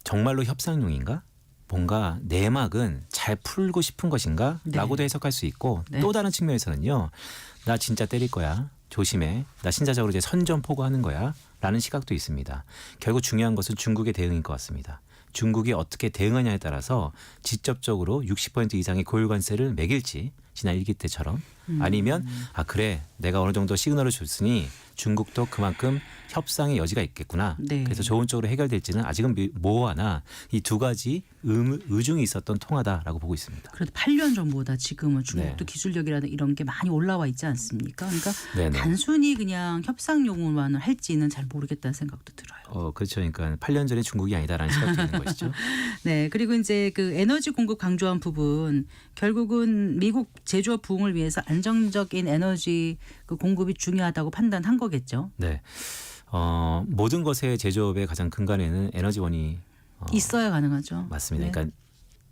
정말로 협상용인가? 뭔가 내막은 잘 풀고 싶은 것인가? 네. 라고도 해석할 수 있고 네. 또 다른 측면에서는요. 나 진짜 때릴 거야. 조심해. 나 신자적으로 이제 선전포고하는 거야. 라는 시각도 있습니다. 결국 중요한 것은 중국의 대응인 것 같습니다. 중국이 어떻게 대응하냐에 따라서 직접적으로 60% 이상의 고율관세를 매길지 지난 1기 때처럼 아니면 그래 내가 어느 정도 시그널을 줬으니 중국도 그만큼 협상의 여지가 있겠구나. 네. 그래서 좋은 쪽으로 해결될지는 아직은 모호하나 이 두 가지 의중이 있었던 통화다라고 보고 있습니다. 그래도 8년 전보다 지금은 중국도 네. 기술력이라는 이런 게 많이 올라와 있지 않습니까? 그러니까 네네. 단순히 그냥 협상용으로만 할지는 잘 모르겠다는 생각도 들어요. 그렇죠. 그러니까 8년 전에 중국이 아니다라는 시각도 있는 것이죠. 네, 그리고 이제 그 에너지 공급 강조한 부분 결국은 미국 제조업 부흥을 위해서 안정적인 에너지 그 공급이 중요하다고 판단한 거겠죠. 네. 모든 것의 제조업의 가장 근간에는 에너지원이 있어야 가능하죠. 맞습니다. 네. 그러니까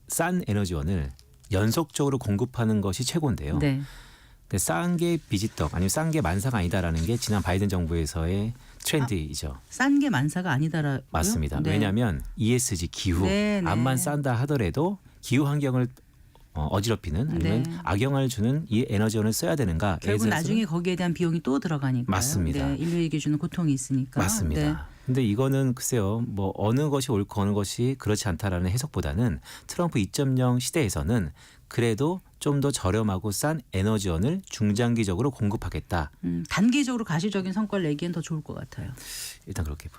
싼 에너지원을 연속적으로 공급하는 것이 최고인데요. 네. 근데 싼 게 비지떡 아니면 싼 게 만사가 아니다라는 게 지난 바이든 정부에서의 트렌드이죠. 싼 게 만사가 아니다라고요? 맞습니다. 네. 왜냐하면 ESG 기후 네, 네. 암만 싼다 하더라도 기후 환경을 어지럽히는 아니면 네. 악영향을 주는 이 에너지원을 써야 되는가? 결국 나중에 거기에 대한 비용이 또 들어가니까. 맞습니다. 네, 인류에게 주는 고통이 있으니까. 맞습니다. 네. 근데 이거는 글쎄요. 뭐 어느 것이 옳고 어느 것이 그렇지 않다라는 해석보다는 트럼프 2.0 시대에서는 그래도 좀 더 저렴하고 싼 에너지원을 중장기적으로 공급하겠다. 단기적으로 가시적인 성과를 내기엔 더 좋을 것 같아요. 일단 그렇게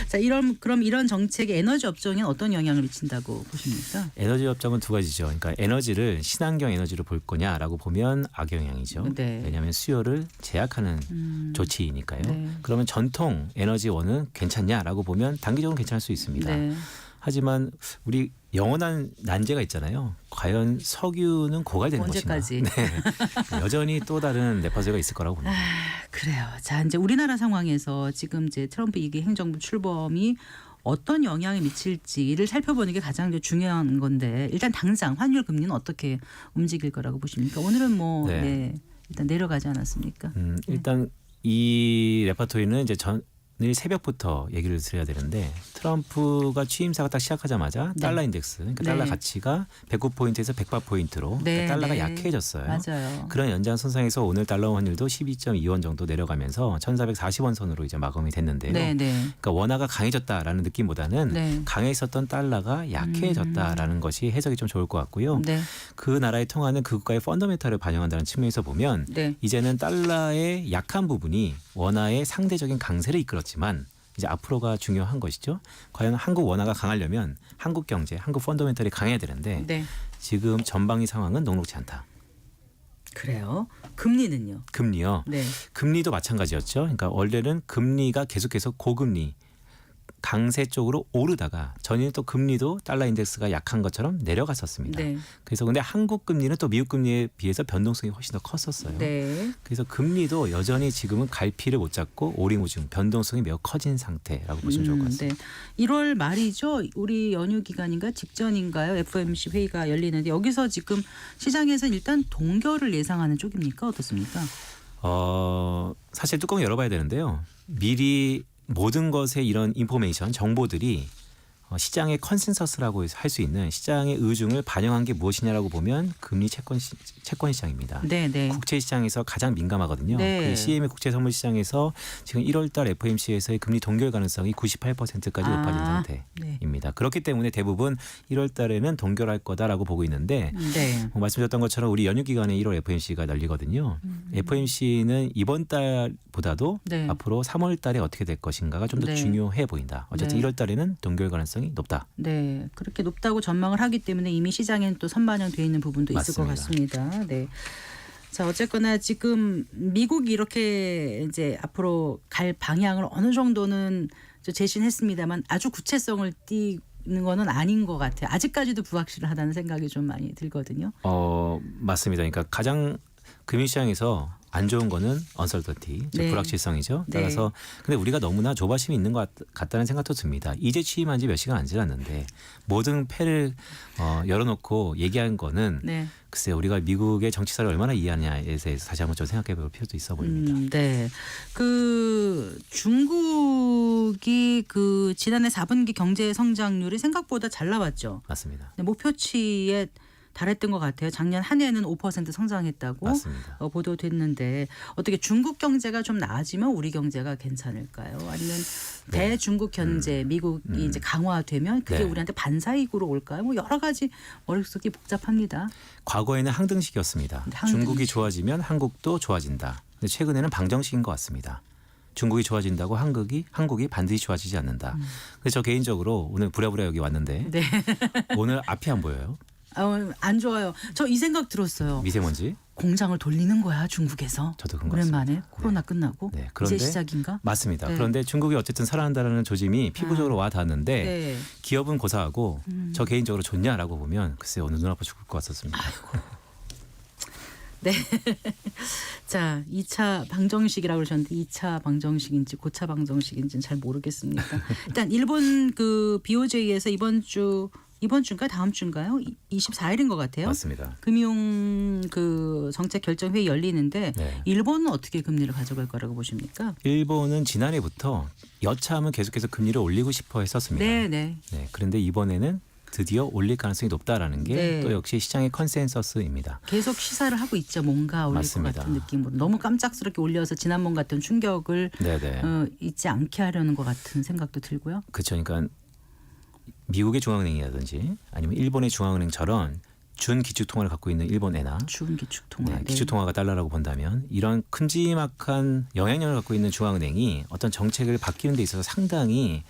자, 그럼 이런 정책이 에너지 업종에 어떤 영향을 미친다고 보십니까? 에너지 업종은 두 가지죠. 그러니까 에너지를 친환경 에너지로 볼 거냐라고 보면 악영향이죠. 네. 왜냐하면 수요를 제약하는 조치이니까요. 네. 그러면 전통 에너지원은 괜찮냐라고 보면 단기적으로 괜찮을 수 있습니다. 네. 하지만 우리 영원한 난제가 있잖아요. 과연 석유는 고갈되는 언제까지? 것인가? 네. 여전히 또 다른 뇌파제가 있을 거라고 봅니다. 그래요. 자, 이제 우리나라 상황에서 지금 이제 트럼프 2기 행정부 출범이 어떤 영향을 미칠지를 살펴보는 게 가장 이제 중요한 건데 일단 당장 환율 금리는 어떻게 움직일 거라고 보십니까? 오늘은 뭐 네. 네, 일단 내려가지 않았습니까? 일단 이 레파토리는 이제 내일 새벽부터 얘기를 드려야 되는데 트럼프가 취임사가 딱 시작하자마자 네. 달러 인덱스, 그러니까 네. 달러 가치가 109포인트에서 108포인트로 네, 그러니까 달러가 네. 약해졌어요. 맞아요. 그런 연장선상에서 오늘 달러 환율도 12.2원 정도 내려가면서 1,440원 선으로 이제 마감이 됐는데요. 네, 네. 그러니까 원화가 강해졌다라는 느낌보다는 네. 강해있었던 달러가 약해졌다라는 것이 해석이 좀 좋을 것 같고요. 네. 그 나라의 통화는 그 국가의 펀더멘탈을 반영한다는 측면에서 보면 네. 이제는 달러의 약한 부분이 원화의 상대적인 강세를 이끌었지만 이제 앞으로가 중요한 것이죠. 과연 한국 원화가 강하려면 한국 경제, 한국 펀더멘탈이 강해야 되는데 네. 지금 전방위 상황은 녹록지 않다. 그래요. 금리는요? 금리요. 네. 금리도 마찬가지였죠. 그러니까 원래는 금리가 계속해서 고금리 강세 쪽으로 오르다가 전일 또 금리도 달러 인덱스가 약한 것처럼 내려갔었습니다. 네. 그래서 근데 한국 금리는 또 미국 금리에 비해서 변동성이 훨씬 더 컸었어요. 네. 그래서 금리도 여전히 지금은 갈피를 못 잡고 오리무중 변동성이 매우 커진 상태라고 보시면 좋을 것 같습니다. 네. 1월 말이죠. 우리 연휴 기간인가 직전인가요? FOMC 회의가 열리는데 여기서 지금 시장에서는 일단 동결을 예상하는 쪽입니까? 어떻습니까? 사실 뚜껑을 열어봐야 되는데요. 미리 모든 것의 이런 인포메이션, 정보들이 시장의 컨센서스라고 할 수 있는 시장의 의중을 반영한 게 무엇이냐라고 보면 금리 채권 시장입니다. 네, 네. 국채 시장에서 가장 민감하거든요. 네. 그 CME 국채 선물 시장에서 지금 1월달 FOMC에서의 금리 동결 가능성이 98%까지 높아진 상태입니다. 네. 그렇기 때문에 대부분 1월달에는 동결할 거다라고 보고 있는데 네. 말씀드렸던 것처럼 우리 연휴 기간에 1월 FOMC가 열리거든요. FOMC는 이번 달보다도 네. 앞으로 3월달에 어떻게 될 것인가가 좀 더 네. 중요해 보인다. 어쨌든 네. 1월달에는 동결 가능성이 높다. 네, 그렇게 높다고 전망을 하기 때문에 이미 시장에는 또 선반영돼 있는 부분도 있을 것 같습니다. 네. 자, 어쨌거나 지금 미국이 이렇게 이제 앞으로 갈 방향을 어느 정도는 제시는 했습니다만 아주 구체성을 띠는 거는 아닌 것 같아요. 아직까지도 불확실하다는 생각이 좀 많이 들거든요. 맞습니다. 그러니까 가장 금융시장에서 안 좋은 거는 언설턴티, 네. 불확실성이죠. 네. 따라서 근데 우리가 너무나 조바심이 있는 것 같다는 생각도 듭니다. 이제 취임한 지 몇 시간 안 지났는데 모든 패를 열어놓고 얘기한 거는 네. 글쎄요. 우리가 미국의 정치사를 얼마나 이해하냐에 대해서 다시 한번 좀 생각해 볼 필요도 있어 보입니다. 네. 그 중국이 그 지난해 4분기 경제 성장률이 생각보다 잘 나왔죠. 맞습니다. 근데 목표치에 달했던 것 같아요. 작년 한 해는 5% 성장했다고 맞습니다. 보도됐는데 어떻게 중국 경제가 좀 나아지면 우리 경제가 괜찮을까요? 아니면 네. 대중국 견제 미국이 이제 강화되면 그게 네. 우리한테 반사이익으로 올까요? 뭐 여러 가지 머릿속이 복잡합니다. 과거에는 항등식이었습니다. 항등식. 중국이 좋아지면 한국도 좋아진다. 근데 최근에는 방정식인 것 같습니다. 중국이 좋아진다고 한국이 반드시 좋아지지 않는다. 그래서 저 개인적으로 오늘 부랴부랴 여기 왔는데 네. 오늘 앞이 안 보여요. 안 좋아요. 저 이 생각 들었어요. 미세먼지. 공장을 돌리는 거야 중국에서. 저도 그런 것 오랜만에 코로나 끝나고 네, 그런데 이제 시작인가? 맞습니다. 네. 그런데 중국이 어쨌든 살아난다는 조짐이 피부적으로 와 닿았는데 네. 기업은 고사하고 저 개인적으로 좋냐라고 보면 글쎄 오늘 눈 아파 죽을 것 같았습니다. 네. 자, 2차 방정식이라고 그러셨는데 2차 방정식인지 고차 방정식인지는 잘 모르겠습니다. 일단 일본 그 BOJ에서 이번 주인가 다음 주인가요? 24일인 것 같아요. 맞습니다. 금융 그 정책 결정 회의 열리는데 네. 일본은 어떻게 금리를 가져갈 거라고 보십니까? 일본은 지난해부터 여차하면 계속해서 금리를 올리고 싶어 했었습니다. 네, 네. 네, 그런데 이번에는 드디어 올릴 가능성이 높다라는 게 또 네. 역시 시장의 컨센서스입니다. 계속 시사를 하고 있죠. 뭔가 올릴 맞습니다. 것 같은 느낌으로. 너무 깜짝스럽게 올려서 지난번 같은 충격을 네네. 잊지 않게 하려는 것 같은 생각도 들고요. 그렇죠. 그러니까 미국의 중앙은행이라든지 아니면 일본의 중앙은행처럼 준 기축통화를 갖고 있는 일본에나 주은 기축통화. 네, 기축통화가 달러라고 본다면 이런 큼지막한 영향력을 갖고 있는 중앙은행이 어떤 정책을 바뀌는 데 있어서 상당히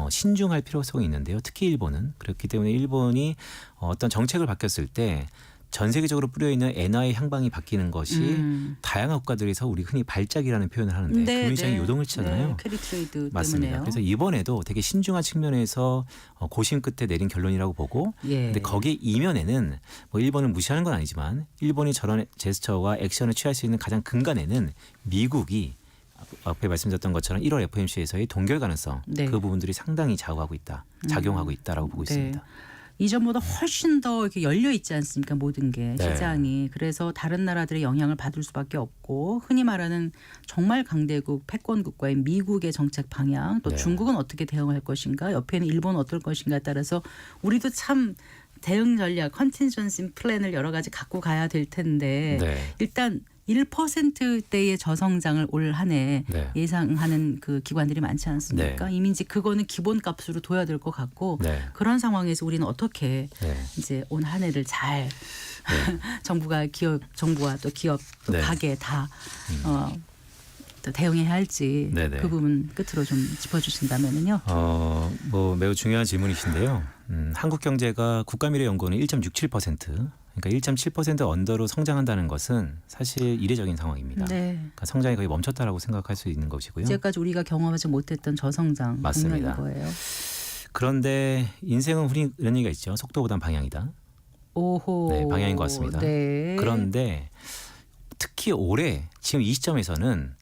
신중할 필요성이 있는데요. 특히 일본은 그렇기 때문에 일본이 어떤 정책을 바뀌었을 때 전 세계적으로 뿌려 있는 엔화의 향방이 바뀌는 것이 다양한 국가들에서 우리 흔히 발작이라는 표현을 하는데 네, 금융시장이 네. 요동을 치잖아요. 네, 캐리 트레이드 맞습니다. 때문에요. 그래서 이번에도 되게 신중한 측면에서 고심 끝에 내린 결론이라고 보고 예. 근데 거기에 이면에는 뭐 일본을 무시하는 건 아니지만 일본이 저런 제스처와 액션을 취할 수 있는 가장 근간에는 미국이 앞에 말씀드렸던 것처럼 1월 FOMC에서의 동결 가능성 네. 그 부분들이 상당히 작용하고 있다라고 보고 네. 있습니다. 이전보다 훨씬 더 이렇게 열려 있지 않습니까? 모든 게 네. 시장이. 그래서 다른 나라들의 영향을 받을 수밖에 없고 흔히 말하는 정말 강대국 패권국가인 미국의 정책 방향 또 네. 중국은 어떻게 대응할 것인가 옆에는 일본은 어떨 것인가에 따라서 우리도 참 대응 전략 컨틴전시 플랜을 여러 가지 갖고 가야 될 텐데 네. 일단 1%대의 저성장을 올 한 해 네. 예상하는 그 기관들이 많지 않습니까? 이미 이제 그거는 기본값으로 둬야 될 것 같고 네. 그런 상황에서 우리는 어떻게 네. 이제 온 한 해를 잘 정부와 또 기업 또 네. 가게 다 또 대응해야 할지 네네. 그 부분 끝으로 좀 짚어주신다면은요. 뭐 매우 중요한 질문이신데요. 한국 경제가 국가미래연구원은 1.67%, 그러니까 1.7% 언더로 성장한다는 것은 사실 이례적인 상황입니다. 네. 그러니까 성장이 거의 멈췄다라고 생각할 수 있는 것이고요. 이제까지 우리가 경험하지 못했던 저성장 맞습니다. 국면인 거예요. 그런데 인생은 흔히 이런 얘기가 있죠. 속도보단 방향이다. 오호. 네, 방향인 것 같습니다. 네. 그런데 특히 올해 지금 이 시점에서는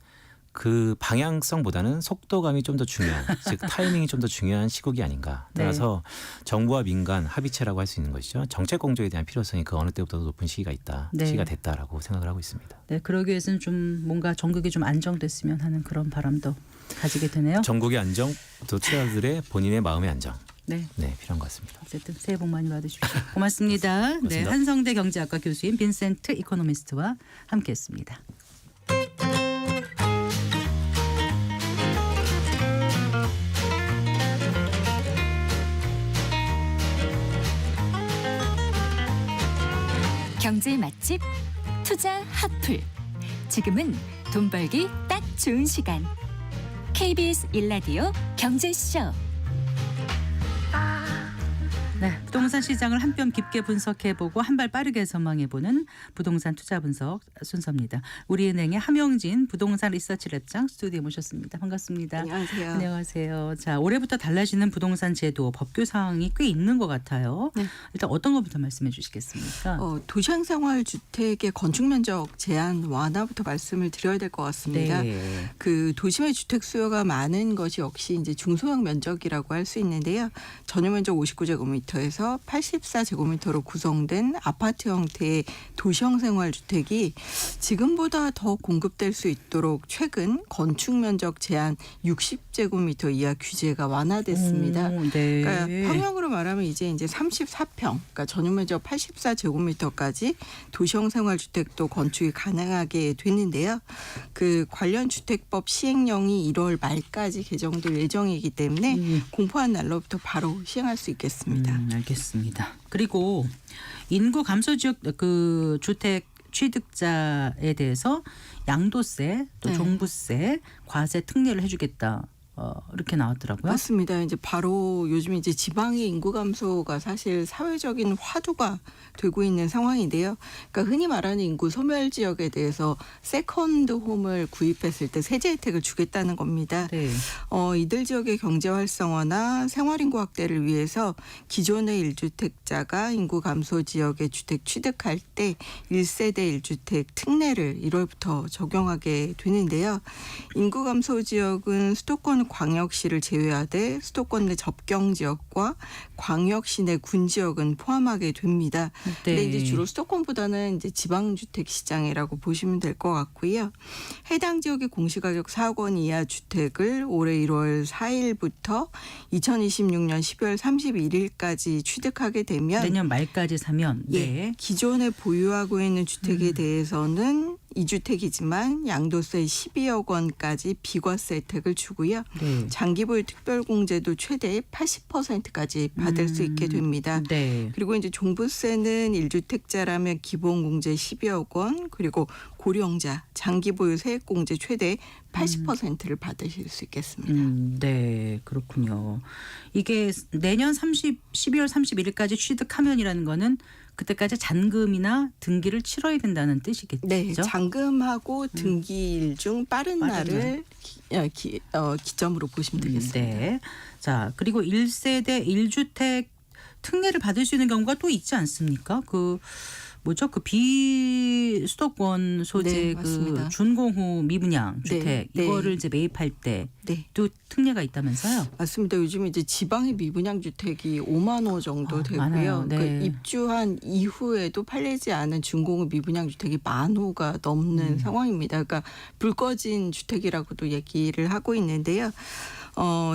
그 방향성보다는 속도감이 좀 더 중요한, 즉 타이밍이 좀 더 중요한 시국이 아닌가. 따라서 정부와 민간 합의체라고 할 수 있는 것이죠. 정책 공조에 대한 필요성이 그 어느 때보다도 높은 시기가 있다. 네. 시기가 됐다라고 생각을 하고 있습니다. 네, 그러기 위해서는 좀 뭔가 전국이 좀 안정됐으면 하는 그런 바람도 가지게 되네요. 전국의 안정, 또 투자자들의 본인의 마음의 안정. 네. 네, 필요한 것 같습니다. 어쨌든 새해 복 많이 받으십시오. 고맙습니다. 네, 고맙습니다. 한성대 경제학과 교수인 빈센트 이코노미스트와 함께했습니다. 경제 맛집 투자 핫플. 지금은 돈 벌기 딱 좋은 시간. KBS 1라디오 경제쇼. 네, 부동산 시장을 한 뼘 깊게 분석해보고 한 발 빠르게 전망해보는 부동산 투자 분석 순서입니다. 우리은행의 함영진 부동산 리서치랩장 스튜디오에 모셨습니다. 반갑습니다. 안녕하세요. 안녕하세요. 자, 올해부터 달라지는 부동산 제도 법규 사항이 꽤 있는 것 같아요. 네. 일단 어떤 것부터 말씀해 주시겠습니까? 도시생활주택의 건축면적 제한 완화부터 말씀을 드려야 될 것 같습니다. 네. 그 도심의 주택 수요가 많은 것이 역시 이제 중소형 면적이라고 할 수 있는데요. 전용 면적 59제곱미터에서 84제곱미터로 구성된 아파트 형태의 도시형 생활주택이 지금보다 더 공급될 수 있도록 최근 건축 면적 제한 60제곱미터 이하 규제가 완화됐습니다. 네. 그러니까 평형으로 말하면 이제 34평, 그러니까 전용 면적 84제곱미터까지 도시형 생활주택도 건축이 가능하게 됐는데요. 그 관련 주택법 시행령이 1월 말까지 개정될 예정이기 때문에 공포한 날로부터 바로 시행할 수 있겠습니다. 알겠습니다. 그리고 인구 감소 지역 그 주택 취득자에 대해서 양도세, 또 네. 종부세, 과세 특례를 해주겠다. 이렇게 나왔더라고요. 맞습니다. 이제 바로 요즘 이제 지방의 인구 감소가 사실 사회적인 화두가 되고 있는 상황인데요. 그러니까 흔히 말하는 인구 소멸 지역에 대해서 세컨드 홈을 구입했을 때 세제 혜택을 주겠다는 겁니다. 네. 이들 지역의 경제 활성화나 생활 인구 확대를 위해서 기존의 1주택자가 인구 감소 지역에 주택 취득할 때 1세대 1주택 특례를 1월부터 적용하게 되는데요. 인구 감소 지역은 수도권 광역시를 제외하되 수도권 내 접경 지역과 광역시 내 군 지역은 포함하게 됩니다. 네. 근데 이제 주로 수도권보다는 이제 지방 주택 시장이라고 보시면 될 것 같고요. 해당 지역의 공시가격 4억 원 이하 주택을 올해 1월 4일부터 2026년 12월 31일까지 취득하게 되면 내년 말까지 사면 네. 기존에 보유하고 있는 주택에 대해서는 2주택이지만 양도세 12억 원까지 비과세 혜택을 주고요. 네. 장기보유 특별공제도 최대 80%까지 받을 수 있게 됩니다. 네. 그리고 이제 종부세는 1주택자라면 기본공제 12억 원, 그리고 고령자 장기보유 세액공제 최대 80%를 받으실 수 있겠습니다. 네, 그렇군요. 이게 내년 12월 31일까지 취득하면이라는 거는 그때까지 잔금이나 등기를 치러야 된다는 뜻이겠죠? 네, 잔금하고 등기일 중 빠른 날을 기점으로 보시면 되겠습니다. 네. 자, 그리고 1세대 1주택 특례를 받을 수 있는 경우가 또 있지 않습니까? 뭐죠? 그 비수도권 소재 네, 그 맞습니다. 준공후 미분양 주택 네. 이거를 이제 매입할 때 또 네. 특례가 있다면서요? 맞습니다. 요즘 이제 지방의 미분양 주택이 5만 호 정도 되고요. 많아요. 네. 그 입주한 이후에도 팔리지 않은 준공의 미분양 주택이 1만 호가 넘는 상황입니다. 그러니까 불 꺼진 주택이라고도 얘기를 하고 있는데요.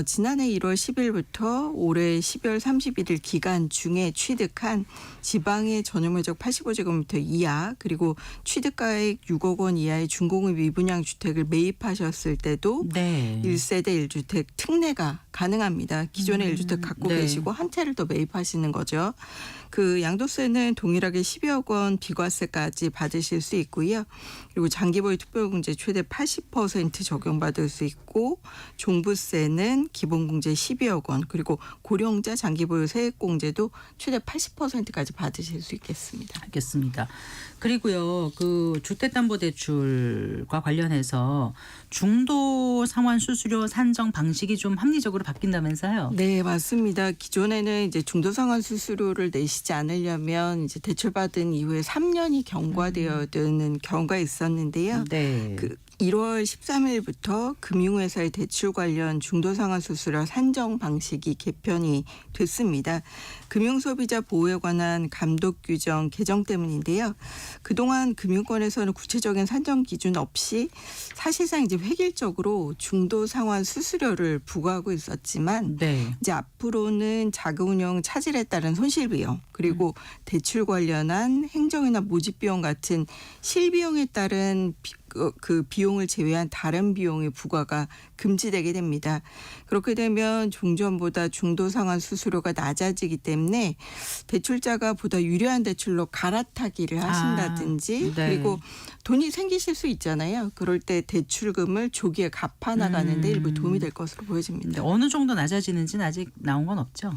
지난해 1월 10일부터 올해 12월 31일 기간 중에 취득한 지방의 전용면적 85제곱미터 이하 그리고 취득가액 6억 원 이하의 준공의 미분양 주택을 매입하셨을 때도 네. 1세대 1주택 특례가 가능합니다. 기존에 1주택 갖고 네. 계시고 한 채를 더 매입하시는 거죠. 그 양도세는 동일하게 12억 원 비과세까지 받으실 수 있고요. 그리고 장기보유 특별공제 최대 80% 적용받을 수 있고 종부세는 기본공제 12억 원 그리고 고령자 장기보유 세액공제도 최대 80%까지 받으실 수 있겠습니다. 알겠습니다. 그리고요, 그 주택담보대출과 관련해서 중도 상환 수수료 산정 방식이 좀 합리적으로 바뀐다면서요? 네, 맞습니다. 기존에는 이제 중도상환 수수료를 내시지 않으려면 이제 대출받은 이후에 3년이 경과되어야 되는 경우가 있었는데요. 네. 그 1월 13일부터 금융회사의 대출 관련 중도상환 수수료 산정 방식이 개편이 됐습니다. 금융소비자 보호에 관한 감독 규정 개정 때문인데요. 그동안 금융권에서는 구체적인 산정 기준 없이 사실상 이제 획일적으로 중도상환 수수료를 부과하고 있었지만 네. 이제 앞으로는 자금운용 차질에 따른 손실 비용 그리고 대출 관련한 행정이나 모집 비용 같은 실비용에 따른 그 비용을 제외한 다른 비용의 부과가 금지되게 됩니다. 그렇게 되면 종전보다 중도상환 수수료가 낮아지기 때문에 대출자가 보다 유리한 대출로 갈아타기를 하신다든지 네. 그리고 돈이 생기실 수 있잖아요. 그럴 때 대출금을 조기에 갚아 나가는 데 일부 도움이 될 것으로 보여집니다. 근데 어느 정도 낮아지는지는 아직 나온 건 없죠?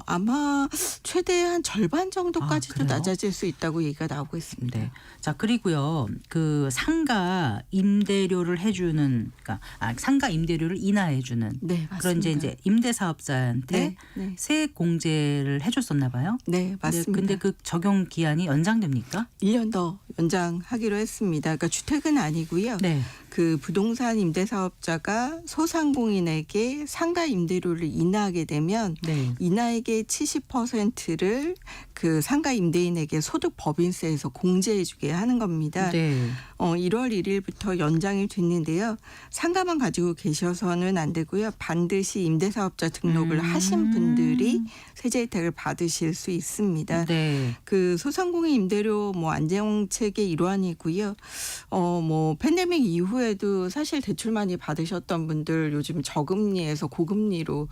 아마 최대한 절반 정도까지도 그래요? 낮아질 수 있다고 얘기가 나오고 있습니다. 네. 자, 그리고요. 그 상가 임대료를 해주는, 그러니까 상가 임대료를 인하해 주는 네, 맞습니다. 그런 이제 임대 사업자한테 네, 네. 세액 공제를 해줬었나 봐요. 네, 맞습니다. 근데 그 적용 기한이 연장됩니까? 1년 더 연장하기로 했습니다. 그러니까 주택은 아니고요. 네. 그 부동산 임대 사업자가 소상공인에게 상가 임대료를 인하하게 되면 네. 인하액의 70%를 그 상가 임대인에게 소득 법인세에서 공제해 주게 하는 겁니다. 네. 1월 1일부터 연장이 됐는데요. 상가만 가지고 계셔서는 안 되고요. 반드시 임대사업자 등록을 하신 분들이 세제 혜택을 받으실 수 있습니다. 네. 그 소상공인 임대료 안정책의 일환이고요. 팬데믹 이후에도 사실 대출 많이 받으셨던 분들 요즘 저금리에서 고금리로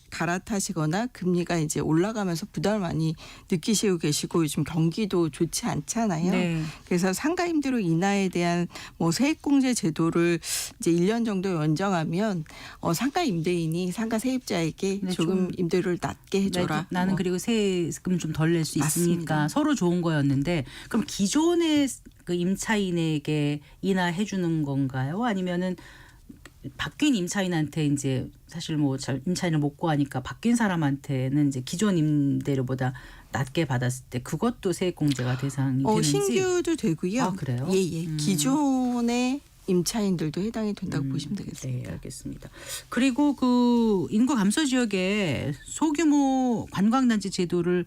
갈아타시거나 금리가 이제 올라가면서 부담을 많이 느끼시고 계시고 요즘 경기도 좋지 않잖아요. 네. 그래서 상가 임대료 인하에 대한 세액공제 제도를 이제 1년 정도 연장하면 상가 임대인이 상가 세입자에게 네, 조금 좀 임대료를 낮게 해줘라. 나는 그리고 세금 좀 덜 낼 수 있으니까 맞습니다. 서로 좋은 거였는데 그럼 기존의 그 임차인에게 인하해 주는 건가요? 아니면은 바뀐 임차인한테 이제 사실 임차인을 못 구하니까 바뀐 사람한테는 이제 기존 임대료보다 낮게 받았을 때 그것도 세액 공제가 대상이 되는지. 신규도 되고요. 아, 그래요? 예. 기존의 임차인들도 해당이 된다고 보시면 되겠습니다. 네, 알겠습니다. 그리고 그 인구 감소 지역에 소규모 관광단지 제도를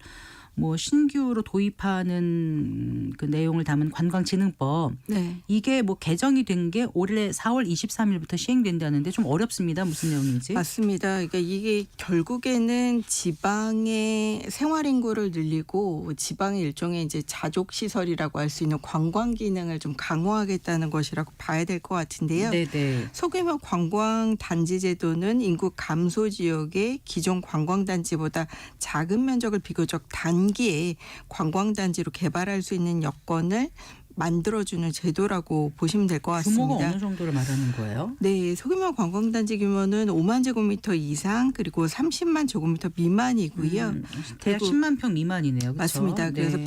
신규로 도입하는 그 내용을 담은 관광진흥법 네. 이게 개정이 된 게 올해 4월 23일부터 시행된다는데 좀 어렵습니다. 무슨 내용인지? 맞습니다. 그러니까 이게 결국에는 지방의 생활 인구를 늘리고 지방의 일종의 이제 자족 시설이라고 할 수 있는 관광 기능을 좀 강화하겠다는 것이라고 봐야 될 것 같은데요. 네네. 소규모 관광 단지 제도는 인구 감소 지역의 기존 관광 단지보다 작은 면적을 비교적 단기에 관광 단지로 개발할 수 있는 여건을 만들어주는 제도라고 보시면 될 것 같습니다. 규모가 어느 정도를 말하는 거예요? 네, 소규모 관광단지 규모는 5만 제곱미터 이상 그리고 30만 제곱미터 미만이고요. 대략 그리고 10만 평 미만이네요. 그렇죠? 맞습니다. 그래서 네.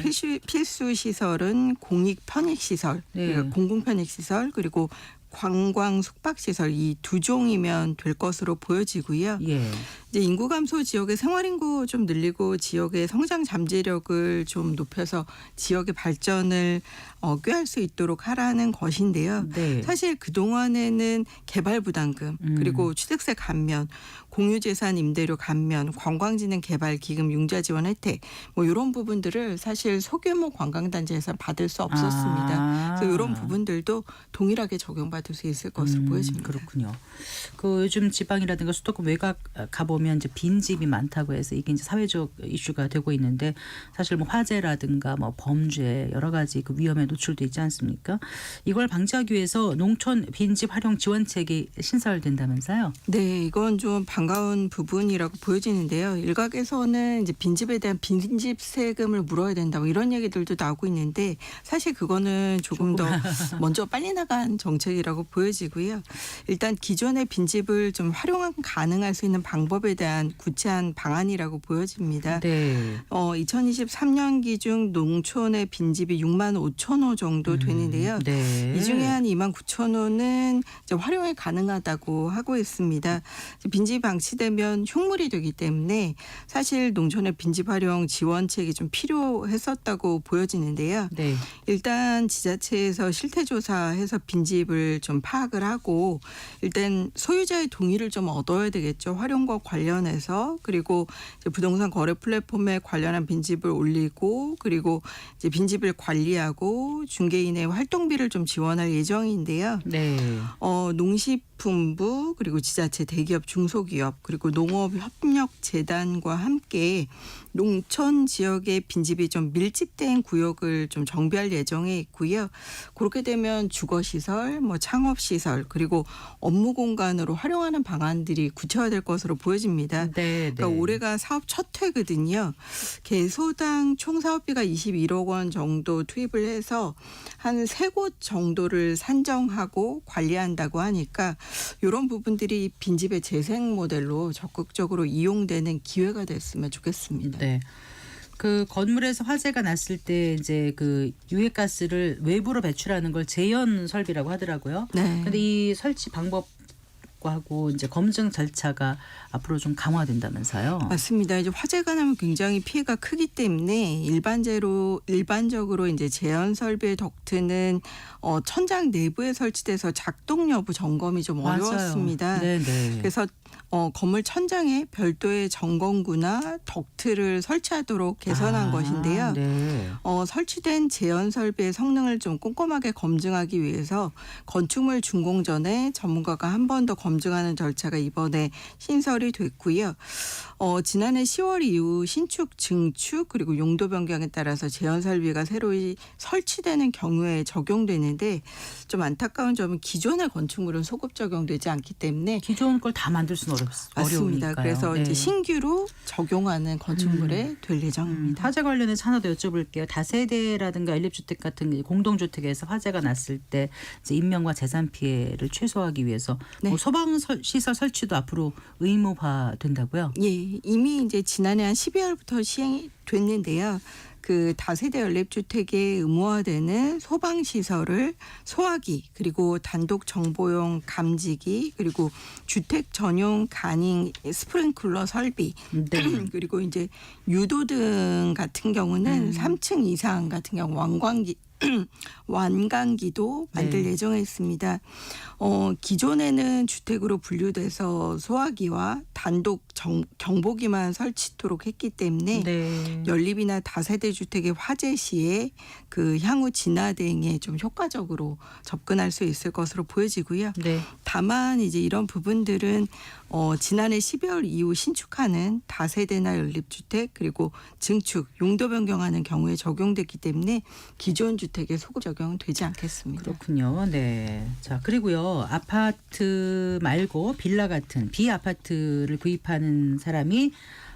필수 시설은 공익 편익 시설, 네. 그러니까 공공 편익 시설 그리고 관광 숙박 시설 이 두 종이면 될 것으로 보여지고요. 예. 이제 인구 감소 지역의 생활 인구 좀 늘리고 지역의 성장 잠재력을 좀 높여서 지역의 발전을 꾀할 수 있도록 하라는 것인데요. 네. 사실 그동안에는 개발 부담금 그리고 취득세 감면, 공유재산 임대료 감면, 관광진흥 개발 기금 융자 지원 혜택 뭐 이런 부분들을 사실 소규모 관광단지에서 받을 수 없었습니다. 그래서 이런 부분들도 동일하게 적용받을 수 있을 것으로 보여집니다. 그렇군요. 그 요즘 지방이라든가 수도권 외곽 가보면 이제 빈집이 많다고 해서 이게 이제 사회적 이슈가 되고 있는데 사실 뭐 화재라든가 뭐 범죄 여러 가지 그 위험에 노출돼 있지 않습니까? 이걸 방지하기 위해서 농촌 빈집 활용 지원책이 신설된다면서요? 네, 이건 좀 반가운 부분이라고 보여지는데요. 일각에서는 이제 빈집에 대한 빈집 세금을 물어야 된다, 뭐 이런 얘기들도 나오고 있는데 사실 그거는 조금 더 먼저 빨리 나간 정책이라고 보여지고요. 일단 기존의 빈집을 좀 활용 가능할 수 있는 방법에 대한 구체한 방안이라고 보여집니다. 네. 2023년 기준 농촌의 빈집이 6만 5천 호 정도 되는데요. 네. 이 중에 한 2만 9천 호는 이제 활용이 가능하다고 하고 있습니다. 빈집이 방치되면 흉물이 되기 때문에 사실 농촌의 빈집 활용 지원책이 좀 필요했었다고 보여지는데요. 네. 일단 지자체에서 실태조사해서 빈집을 좀 파악을 하고 일단 소유자의 동의를 좀 얻어야 되겠죠. 활용과 관련해서. 그리고 이제 부동산 거래 플랫폼에 관련한 빈집을 올리고 그리고 이제 빈집을 관리하고 중개인의 활동비를 좀 지원할 예정인데요. 네. 농식품부 그리고 지자체 대기업 중소기업 그리고 농업협력재단과 함께 농촌 지역의 빈집이 좀 밀집된 구역을 좀 정비할 예정에 있고요. 그렇게 되면 주거시설, 뭐 창업시설 그리고 업무 공간으로 활용하는 방안들이 구체화될 것으로 보여집니다. 네. 그러니까 올해가 사업 첫 회거든요. 개소당 총 사업비가 21억 원 정도 투입을 해서 한 3곳 정도를 산정하고 관리한다고 하니까 이런 부분들이 빈집의 재생 모델로 적극적으로 이용되는 기회가 됐으면 좋겠습니다. 네. 그 건물에서 화재가 났을 때 이제 그 유해가스를 외부로 배출하는 걸 재현 설비라고 하더라고요. 네. 근데 이 설치 방법하고 이제 검증 절차가 앞으로 좀 강화된다면서요. 맞습니다. 이제 화재가 나면 굉장히 피해가 크기 때문에 일반적으로 이제 재현 설비의 덕트는 천장 내부에 설치돼서 작동 여부 점검이 좀 맞아요. 어려웠습니다. 네네. 그래서 건물 천장에 별도의 점검구나 덕트를 설치하도록 개선한 것인데요. 네. 설치된 재현 설비의 성능을 좀 꼼꼼하게 검증하기 위해서 건축물 준공 전에 전문가가 한 번 더 검증하는 절차가 이번에 신설이 됐고요. 지난해 10월 이후 신축, 증축 그리고 용도 변경에 따라서 재현 설비가 새로이 설치되는 경우에 적용되는데 좀 안타까운 점은 기존의 건축물은 소급 적용되지 않기 때문에 기존 걸 다 만들 수는 맞습니다. 어려우니까요. 그래서 네. 이제 신규로 적용하는 건축물에 될 예정입니다. 화재 관련해서 하나 더 여쭤볼게요. 다세대라든가 연립주택 같은 공동주택에서 화재가 났을 때 이제 인명과 재산 피해를 최소화하기 위해서 네. 뭐 소방 시설 설치도 앞으로 의무화 된다고요? 예, 이미 이제 지난해 한 12월부터 시행이 됐는데요. 그 다세대 연립주택에 의무화되는 소방시설을 소화기 그리고 단독 정보용 감지기 그리고 주택 전용 간이 스프링클러 설비 네. 그리고 이제 유도등 같은 경우는 3층 이상 같은 경우 완강기도 만들 네. 예정에 있습니다. 기존에는 주택으로 분류돼서 소화기와 단독 경보기만 설치토록 했기 때문에 네. 연립이나 다세대 주택의 화재 시에 그 향후 진화 대응에 좀 효과적으로 접근할 수 있을 것으로 보여지고요. 네. 다만 이제 이런 부분들은 지난해 12월 이후 신축하는 다세대나 연립주택 그리고 증축, 용도 변경하는 경우에 적용됐기 때문에 기존 주택에 소급 적용되지 않겠습니다. 그렇군요. 네. 자, 그리고요. 아파트 말고 빌라 같은 비아파트를 구입하는 사람이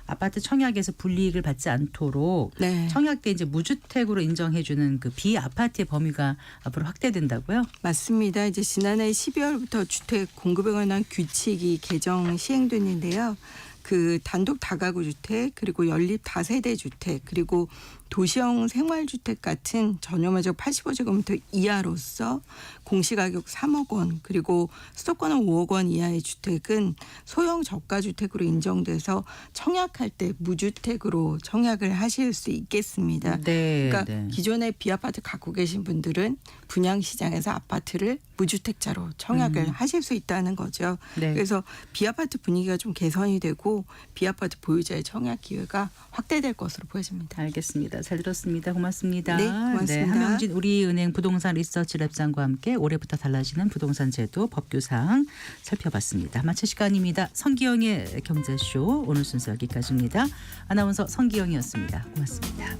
아파트 청약에서 불이익을 받지 않도록 네. 청약 때 이제 무주택으로 인정해주는 그 비아파트의 범위가 앞으로 확대된다고요? 맞습니다. 이제 지난해 12월부터 주택 공급에 관한 규칙이 개정 시행됐는데요. 그 단독 다가구 주택 그리고 연립 다세대 주택 그리고 도시형 생활주택 같은 전용면적 85제곱미터 이하로서 공시가격 3억 원 그리고 수도권은 5억 원 이하의 주택은 소형 저가주택으로 인정돼서 청약할 때 무주택으로 청약을 하실 수 있겠습니다. 네, 그러니까 네. 기존에 비아파트 갖고 계신 분들은 분양시장에서 아파트를 무주택자로 청약을 하실 수 있다는 거죠. 네. 그래서 비아파트 분위기가 좀 개선이 되고 비아파트 보유자의 청약 기회가 확대될 것으로 보여집니다. 알겠습니다. 잘 들었습니다. 고맙습니다. 네, 고맙습니다. 함영진 우리은행 부동산 리서치 랩장과 함께 올해부터 달라지는 부동산 제도 법규 사항 살펴봤습니다. 마칠 시간입니다. 성기영의 경제쇼 오늘 순서 여기까지입니다. 아나운서 성기영이었습니다. 고맙습니다.